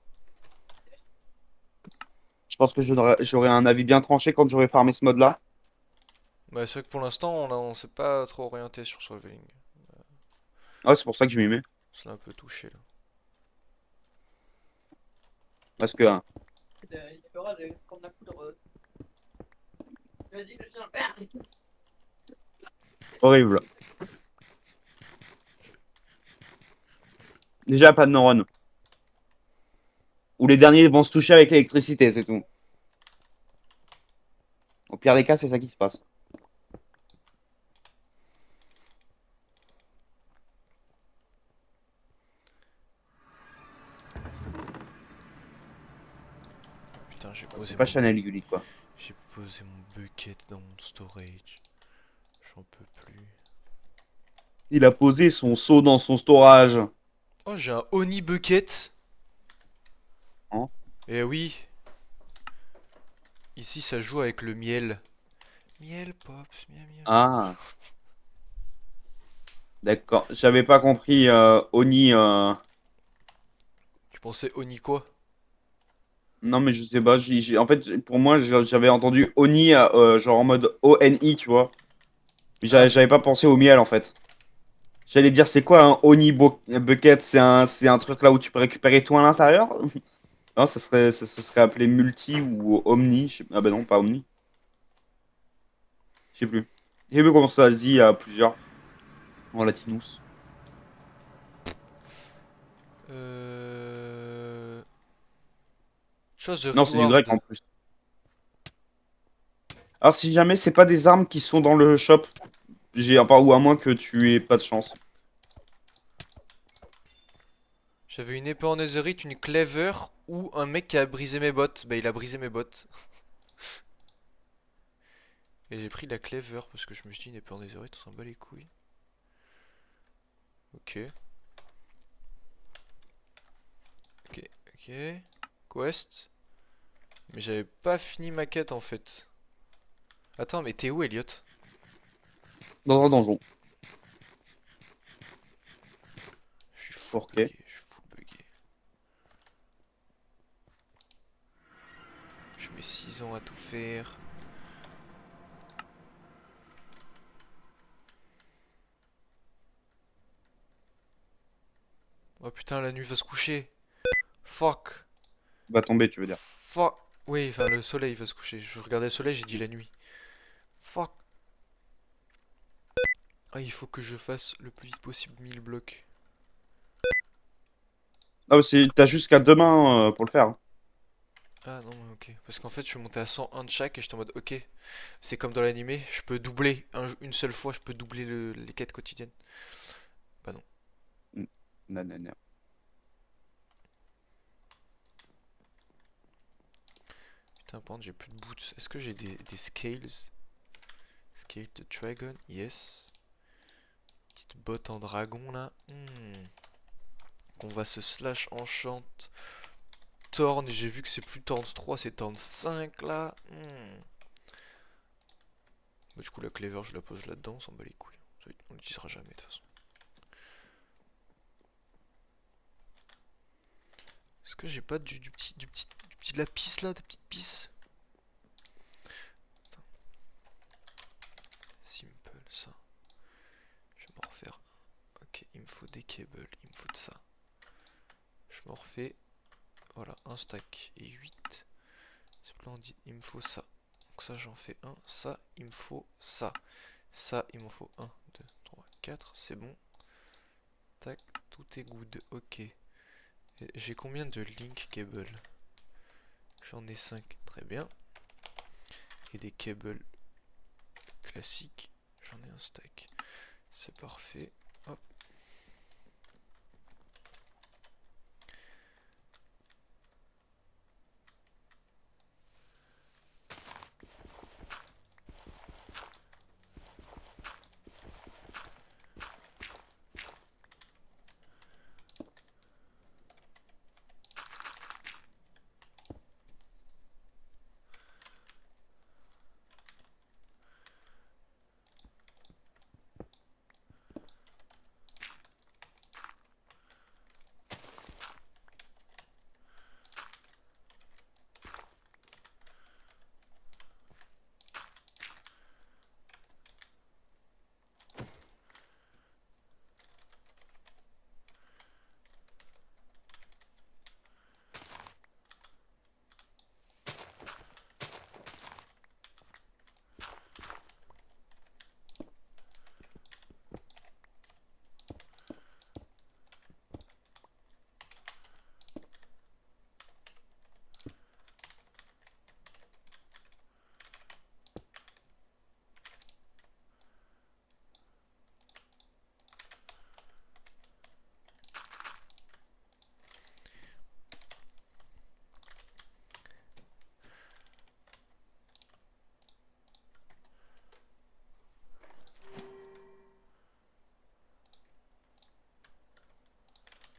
je pense que j'aurai un avis bien tranché quand j'aurai farmé ce mode-là. Bah c'est vrai que pour l'instant on s'est pas trop orienté sur ce leveling. Ouais, c'est pour ça que je m'y mets. On s'est un peu touché là. Parce que, horrible. Déjà, pas de neurones. Ou les derniers vont se toucher avec l'électricité, c'est tout. Au pire des cas, c'est ça qui se passe. Putain, C'est pas Chanel Gulli, quoi. j'ai posé mon bucket dans mon storage. J'en peux plus. Il a posé son seau dans son storage. Oh, j'ai un Oni bucket. Hein. Eh oui, ici ça joue avec le miel. Miel pops, miel miel. Ah, d'accord. J'avais pas compris Oni. Tu pensais Oni quoi? Non, mais je sais pas. En fait, pour moi, j'avais entendu Oni, genre en mode ONI, tu vois. Mais Ah, j'avais pas pensé au miel, en fait. J'allais dire, c'est quoi un Oni Bucket? C'est un truc là où tu peux récupérer tout à l'intérieur? Non, ça serait appelé multi ou omni. Ah bah non, pas omni. Je sais plus. Je sais plus comment ça se dit à plusieurs en latinus. euh... Chose de Non, c'est du grec reward. en plus. Alors si jamais c'est pas des armes qui sont dans le shop, enfin, ou à moins que tu aies pas de chance. J'avais une épée en netherite, une cleaver ou un mec qui a brisé mes bottes. Bah il a brisé mes bottes. Et j'ai pris la cleaver parce que je me suis dit une épée en netherite, on s'en bat les couilles. Ok, ok, ok. Quest. Mais j'avais pas fini ma quête en fait. Attends, mais t'es où Elliot? Dans un donjon. Je suis full Ok. bugué, je suis full bugué. Je mets 6 ans à tout faire. putain, la nuit va se coucher. Fuck. Va tomber, tu veux dire. Fuck. Oui, enfin, le soleil va se coucher. Je regardais le soleil, j'ai dit la nuit. Fuck. Ah, il faut que je fasse le plus vite possible 1000 blocs. Ah, t'as jusqu'à demain pour le faire, hein. Ah non, ok. Parce qu'en fait, je suis monté à 101 de chaque et j'étais en mode, ok, c'est comme dans l'animé, je peux doubler, une seule fois, je peux doubler les quêtes quotidiennes. Bah non. Nanana. Putain, par contre, j'ai plus de boots. Est-ce que j'ai des scales? Scale de dragon, yes. Petite botte en dragon là. Qu'on va se slash enchant. Torn, j'ai vu que c'est plus Torn 3, c'est Torn 5 là. Bah, du coup, la cleaver, je la pose là-dedans, on s'en bat les couilles. On l'utilisera jamais de toute façon. Est-ce que j'ai pas du petit lapis là, des petites pistes? Simple, ça. Je vais m'en refaire un. Ok, il me faut des cables, il me faut de ça. Je me refais, voilà, un stack et 8. Splendide, il me faut ça. Donc ça, j'en fais un. Ça, il me faut ça. Ça, il m'en faut 1, 2, 3, 4. C'est bon. Tac, tout est good. Ok. J'ai combien de link cable? J'en ai 5. Très bien. Et des cables classiques. J'en ai un stack. C'est parfait. Hop.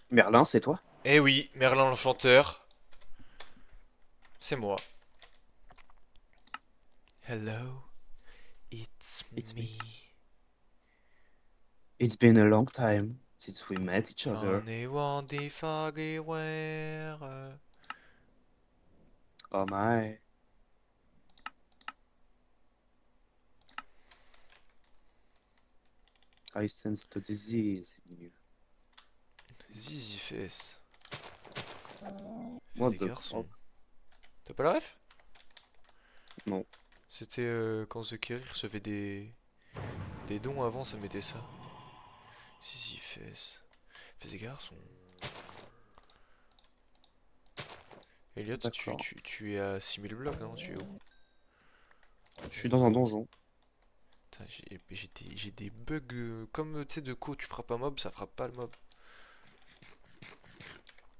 Merlin, c'est toi? Eh oui, Merlin l'Enchanteur. C'est moi. Hello, it's It's me. me. It's been a long time since we met each other. Funny Wandy Foggy Where. Oh my. I sense the disease in you. Zizi Fess. Fils What des the garçons. fuck? T'as pas la ref? Non. C'était quand The Kerry recevait des dons avant, ça mettait ça. Zizi Fess. Fils des garçons. Elliot, D'accord. tu es à 6000 blocs, non? Tu es où? Je suis dans un donjon. Putain, j'ai des bugs comme tu sais de co, tu frappes un mob, ça frappe pas le mob.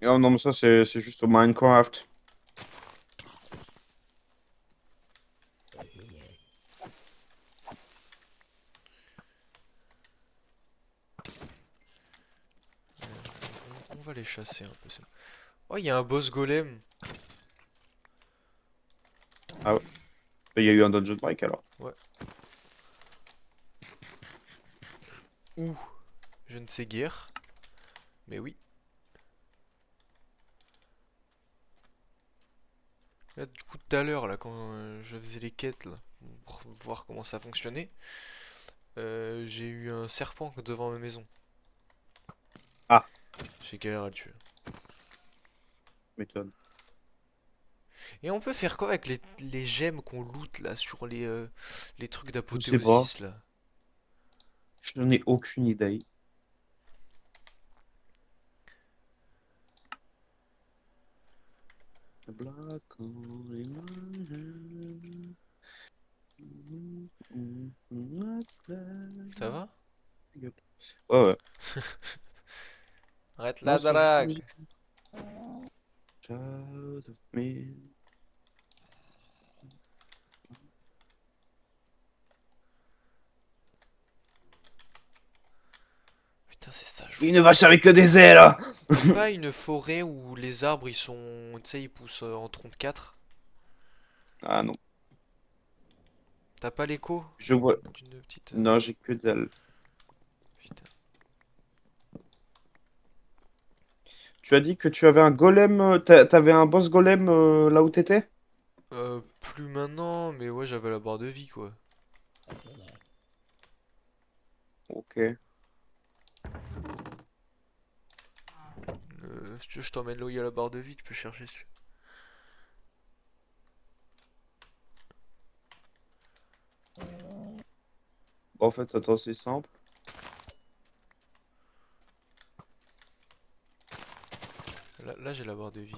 Oh non, mais ça, c'est juste au Minecraft. On va les chasser un peu ça. Oh, il y a un boss golem. Ah ouais. Il y a eu un dungeon break alors. Ouais. Ouh, je ne sais guère. Mais oui. Là, du coup, tout à l'heure, là, quand je faisais les quêtes, là, pour voir comment ça fonctionnait, j'ai eu un serpent devant ma maison. Ah. J'ai galère à le tuer. M'étonne. Et on peut faire quoi avec les gemmes qu'on loot là sur les trucs Je sais pas. d'apothéosis là? Je n'en ai aucune idée. Black only my hand. What's Ça va? that? Ouais, ouais. Arrête Non, la c'est juste une drague! musique. Child of me. Putain, c'est ça, je Une vois. vache avec que des ailes! T'as pas une forêt où les arbres ils sont. Tu sais, ils poussent en tronc de 4? Ah non. T'as pas l'écho Je vois. d'une petite. Non, j'ai que dalle. Putain. Tu as dit que tu avais un golem. T'avais un boss golem là où t'étais? Plus maintenant, mais ouais, j'avais la barre de vie quoi. Ok. Si tu veux, je t'emmène là où il y a la barre de vie, tu peux chercher dessus. Bon, en fait, attends, c'est simple. Là, j'ai la barre de vie.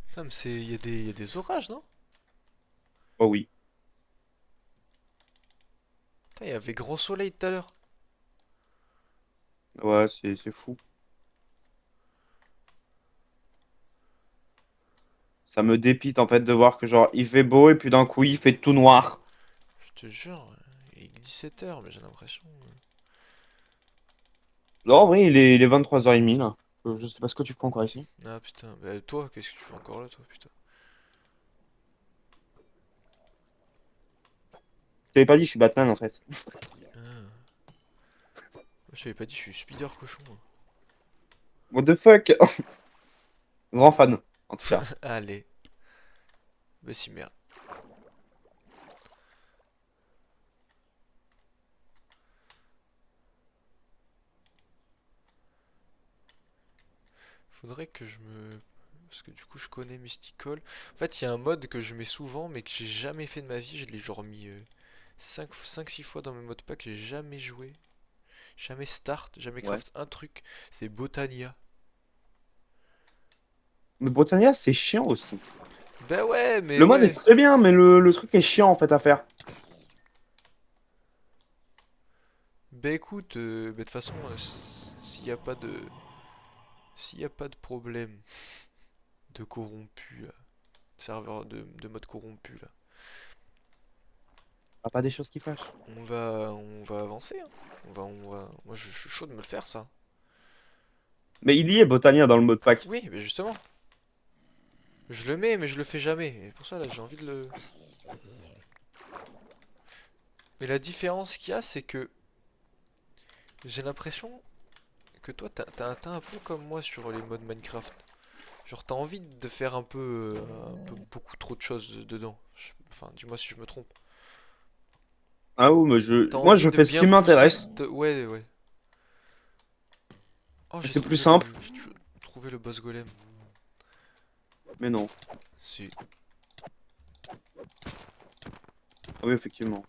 Putain, mais c'est. Y a des orages, non? Oh oui. Putain, il y avait grand soleil tout à l'heure. Ouais, c'est fou. Ça me dépite en fait de voir que genre il fait beau et puis d'un coup il fait tout noir. Je te jure, il est 17h, mais j'ai l'impression. Non, en vrai, il est 23h30 là. Je sais pas ce que tu prends encore ici. Ah putain, bah toi, qu'est-ce que tu fais encore là, toi, putain? Je t'avais pas dit, je suis Batman en fait. Ah. Je t'avais pas dit, je suis speeder cochon, moi. What the fuck? Grand fan, en tout cas. Allez, bah si merde. Faudrait que je me. Parce que du coup, je connais Mystical. En fait, il y a un mode que je mets souvent, mais que j'ai jamais fait de ma vie. Je l'ai genre mis 5-6 fois dans mes modes pack. J'ai jamais joué. Jamais start, jamais Ouais. craft un truc. C'est Botania. Mais Botania, c'est chiant aussi. Bah ouais, mais Le mode est ouais. très bien, mais le truc est chiant en fait à faire. Bah écoute, bah, de toute façon, s'il y a pas de. S'il y a pas de problème de corrompu là, serveur de mode corrompu là, Ah, pas des choses qui fâchent. on va avancer, hein. Moi je suis chaud de me le faire ça. Mais il y est Botania dans le mode pack. Oui, mais justement, je le mets, mais je le fais jamais. Et pour ça là, j'ai envie de le. Mais la différence qu'il y a, c'est que j'ai l'impression que toi, t'as un peu comme moi sur les modes Minecraft. Genre, t'as envie de faire un peu beaucoup trop de choses dedans. Enfin, dis-moi si je me trompe. Ah oui, mais T'as moi envie je de fais ce bien qui pousser. m'intéresse. Ouais, ouais. Oh, C'est plus simple. j'ai trouvé le boss golem. Mais non. Si. Ah oui, effectivement.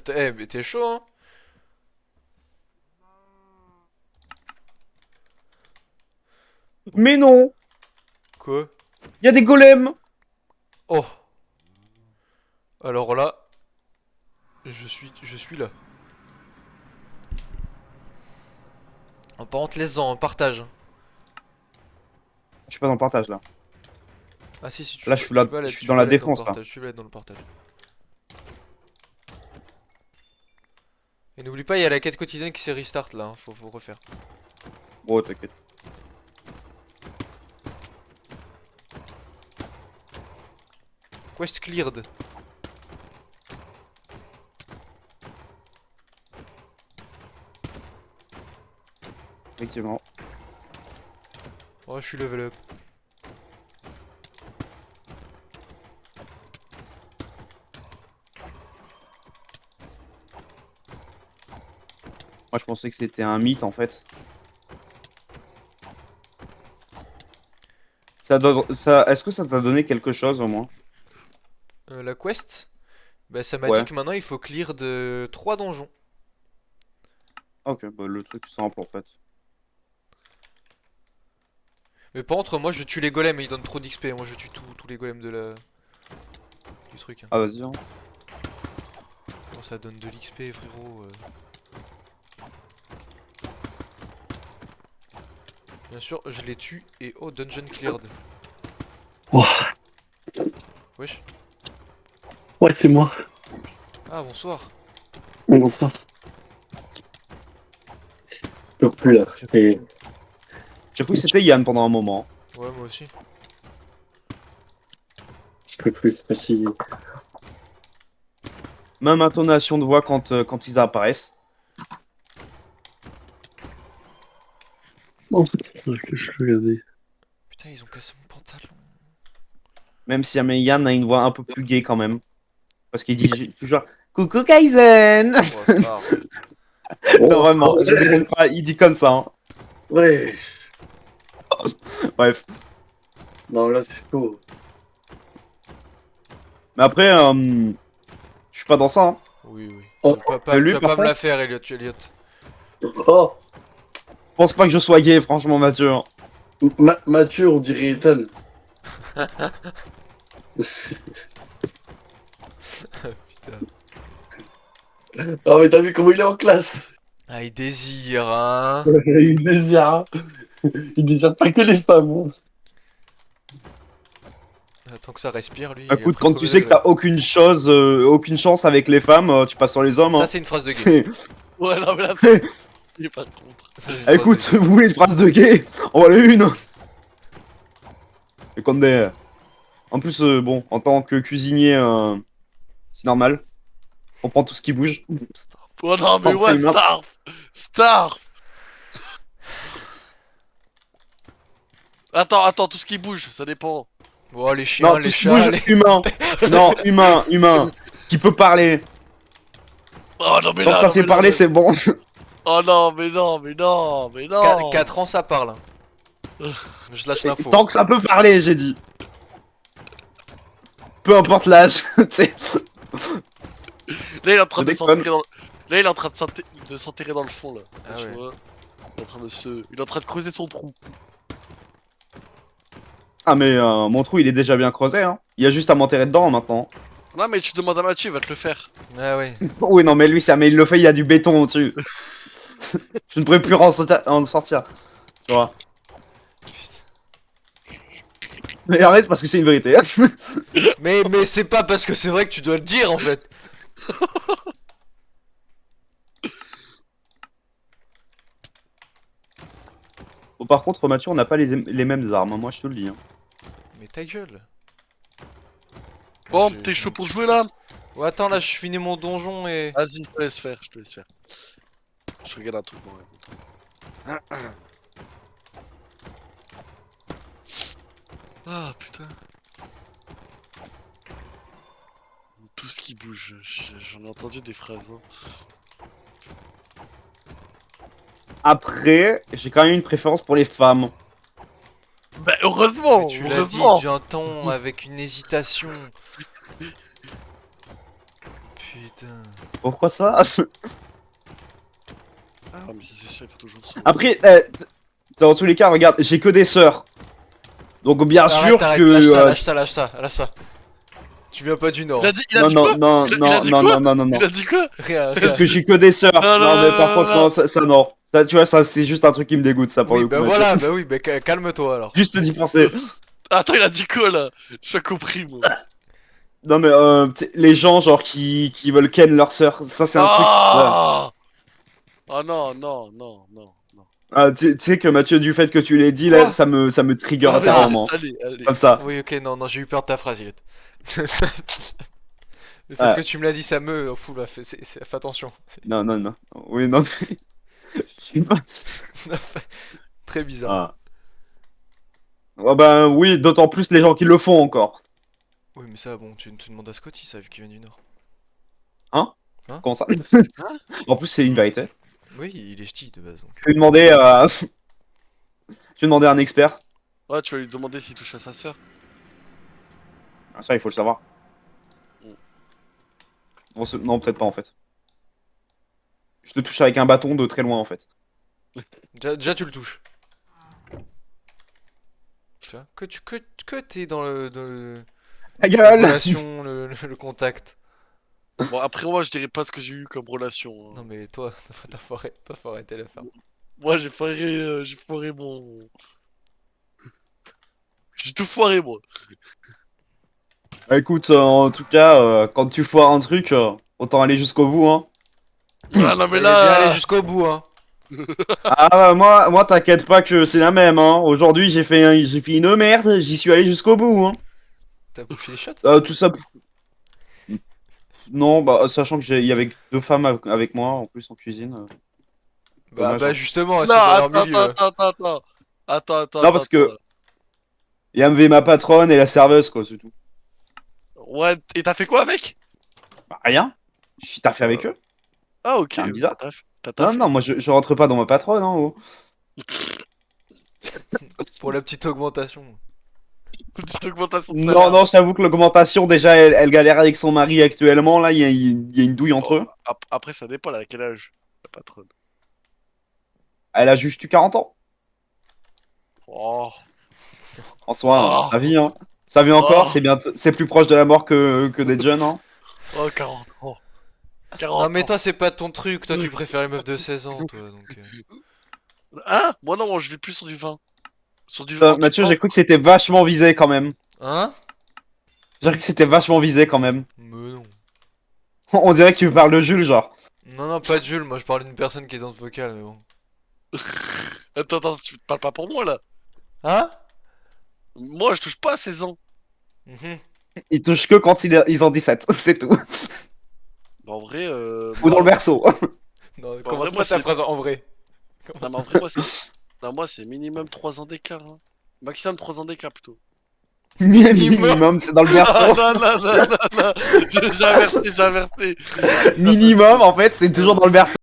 Mais t'es chaud, hein? Mais non! Quoi? Il y a des golems! Oh! Alors là, je suis là. Par contre, laisse-en, partage. Je suis pas dans le partage là. Ah si, tu Là, peux, je suis là, tu vas je l'être, suis tu dans vas la l'être dans le défense là. partage, tu vas l'être dans le partage. Et n'oublie pas, il y a la quête quotidienne qui s'est restart là, hein, faut refaire. Bon, t'inquiète. Quest cleared. Effectivement. Oh, je suis level up. Moi, je pensais que c'était un mythe en fait. Est-ce que ça t'a donné quelque chose au moins? La quest, bah ça m'a dit Ouais. que maintenant il faut clear de 3 donjons. Ok, bah le truc simple en fait. Mais par contre, moi je tue les golems et ils donnent trop d'XP. Moi je tue tous les golems de la... du truc. Hein. Ah, vas-y, hein. Bon, ça donne de l'XP, frérot. Bien sûr, je les tue et oh, dungeon cleared. Oh, Wesh. ouais, c'est moi. Ah, bonsoir. Bonsoir. Je peux plus là. J'ai cru que c'était Yann pendant un moment. Ouais, moi aussi. Je peux plus. Merci. Même intonation de voix quand ils apparaissent. Non, que je regardais. Putain, ils ont cassé mon pantalon. Même si Yann a une voix un peu plus gay quand même. Parce qu'il dit toujours Coucou Kaizen. Oh, c'est pas grave. Non, vraiment, ouais. je déconne pas, il dit comme ça. Hein. Ouais. Bref. Non, là, c'est chaud. Mais après, je suis pas dans ça. Hein. Oui, oui. Oh, Tu lui, vas par pas me la contre faire, Elliot. Oh, Je pense pas que je sois gay, franchement, Mathieu. Mathieu, on dirait Ethan. Putain. Oh, mais t'as vu comment il est en classe? Ah, il désire, hein. Il désire, hein. Il désire pas que les femmes. Hein. Tant que ça respire, lui, il est Écoute, après quand tu premier sais que degré. t'as aucune chance avec les femmes, tu passes sur les hommes. Ça, Hein. c'est une phrase de gay. C'est- Ouais, non, mais là, il est pas contre. Ça, c'est une phrase Écoute, de gay. vous voulez une phrase de gay? On va aller une. Et qu'on est... En plus, bon, en tant que cuisinier, c'est normal. On prend tout ce qui bouge. Oh non, mais Oh, c'est ouais, une mince. Starf! Starf! Attends, tout ce qui bouge, ça dépend. Bon, les chiens, Non, les tout ce qui chats, bouge, les... humain. Non, humain. Qui peut parler. Oh non, mais Tant que là, ça non, sait mais là, parler, mais- c'est bon. Oh non, mais non, mais non, mais non! 4 ans, ça parle. Hein. Je lâche l'info. Tant que ça peut parler, j'ai dit. Peu importe l'âge, tu sais. Là, il est en train Je de déconne. s'enterrer dans... Là, il est en train de s'enterrer dans le fond, là. Ah Tu ouais. vois. Il est en train de Il est en train de creuser son trou. Ah, mais mon trou, il est déjà bien creusé, hein. Il y a juste à m'enterrer dedans, maintenant. Non, mais tu demandes à Mathieu, il va te le faire. Ah ouais. Oui, non, mais lui, ça, mais il le fait, il y a du béton au-dessus. Je ne pourrais plus en sortir. Tu vois. Mais arrête, parce que c'est une vérité. Mais c'est pas parce que c'est vrai que tu dois le dire, en fait. Bon, par contre, Mathieu, on n'a pas les mêmes armes, hein, moi, je te le dis. Hein. Mais ta gueule. Bon, J'ai- t'es j'ai chaud un pour petit jouer, peu- là? Ouais, attends, là, je finis mon donjon et... Vas-y, je te laisse faire, je te laisse faire. Je regarde un truc, moi, écoute. Ah, putain. Tout ce qui bouge, j'en ai entendu des phrases. Hein. Après, j'ai quand même une préférence pour les femmes. Bah, heureusement, Tu l'as dit heureusement. d'un ton avec une hésitation. Putain. Pourquoi ça? Ah, mais ça, c'est sûr, il faut toujours se... Après, dans tous les cas, regarde, j'ai que des sœurs. Donc bien sûr Arrête, que... lâche ça. Tu viens pas du Nord. Il a Non, dit non, quoi? non, Il a non, dit non, quoi? non, non, non, non. Il a dit quoi? Rien, rien. Parce que j'ai que des sœurs. Non, non, Non, mais non, par non, contre, non. non, ça non. Ça, tu vois, ça, c'est juste un truc qui me dégoûte, ça, pour Oui, le coup, bah Mathieu. voilà, bah oui, bah calme-toi alors. Juste d'y penser. Attends, il a dit quoi là? J'ai pas compris moi. Non, mais tu sais, les gens, genre, qui veulent ken leur sœur, ça, c'est un truc. Voilà. Ah! Ah non, non, non, non, non. Ah, tu sais que Mathieu, du fait que tu l'aies dit, là, Quoi? ça me trigger Non, mais intérieurement. allez, allez. Comme ça. Oui, ok, non, non, j'ai eu peur de ta phrase, Ilette. Le fait Ouais. que tu me l'as dit, ça me. Fou là, fais attention. Non, non, non. Oui, non. Je sais pas. Très bizarre. Ah. Ah bah oui, d'autant plus les gens qui le font encore. Oui, mais ça, bon, tu demandes à Scotty, ça, vu qu'il vient du Nord. Comment ça? En plus, c'est une vérité. Oui, il est ch'ti de base, donc. Je vais demander à... Je vais demander à un expert. Ouais, tu vas lui demander s'il touche à sa sœur. Ah, ça, il faut le savoir. Mm. Bon, non, peut-être pas, en fait. Je te touche avec un bâton de très loin, en fait. Déjà, tu le touches. Tu vois, que t'es dans Ta la gueule! relation, le contact. Bon, après, moi, je dirais pas ce que j'ai eu comme relation. Hein. Non, mais toi, faut arrêter la ferme. Moi, j'ai foiré mon. J'ai tout foiré, moi. Bah, écoute, en tout cas, quand tu foires un truc, autant aller jusqu'au bout, hein. Ah non, mais Bien aller là. jusqu'au bout, hein. Ah, moi t'inquiète pas que c'est la même, hein. Aujourd'hui, j'ai fait une merde, j'y suis allé jusqu'au bout, hein. T'as bouffé les shots? Tout ça... Non, bah, sachant que il y avait deux femmes avec moi, en plus, en cuisine. Dommage, Bah hein. justement, Non, c'est dans leur attends, milieu. attends, attends, attends. Attends, attends, Non, parce attends, que attends. il y avait ma patronne et la serveuse, quoi, c'est tout. Ouais, et t'as fait quoi avec? Bah, rien. T'as fait avec eux? Ah, ok. C'est un bizarre. T'as Non, taffé. non, moi je rentre pas dans ma patronne, hein. Oh. Pour la petite augmentation. Petite augmentation de Non, salaire. non, je t'avoue que l'augmentation, déjà, elle galère avec son mari actuellement. Là, il y a une douille entre eux. Après, ça dépend, elle a quel âge, la patronne. Elle a juste eu 40 ans. Oh. En soi, hein, Oh. ça vit, hein. Ça vit encore, Oh. c'est plus proche de la mort que d'être jeune, hein. Oh, 40 ans. 40 Non, mais ans. toi, c'est pas ton truc. Toi, tu préfères les meufs de 16 ans, toi. Donc, Hein? Moi, non, moi, je vais plus sur du vin. Sur du vin. Mathieu, j'ai cru que c'était vachement visé quand même. Hein? J'ai cru que c'était vachement visé quand même. Mais non. On dirait que tu parles de Jules, genre. Non, non, pas de Jules. Moi, je parle d'une personne qui est dans ce vocal, mais bon. Attends, tu te parles pas pour moi, là. Hein? Moi, je touche pas à 16 ans. Mhm. Ils touchent que quand ils ont 17, c'est tout. Bah, en vrai, Ou dans le berceau. Non, Bon, commence vrai, moi, pas ta c'est- phrase en vrai. Non, mais en vrai, moi, c'est. Non, moi, c'est minimum 3 ans d'écart. Hein. Maximum 3 ans d'écart, plutôt. Minimum, c'est dans le Ah, berceau. non, non, non, non, non. J'ai averti, j'ai averti. Minimum, en fait, c'est toujours dans le berceau.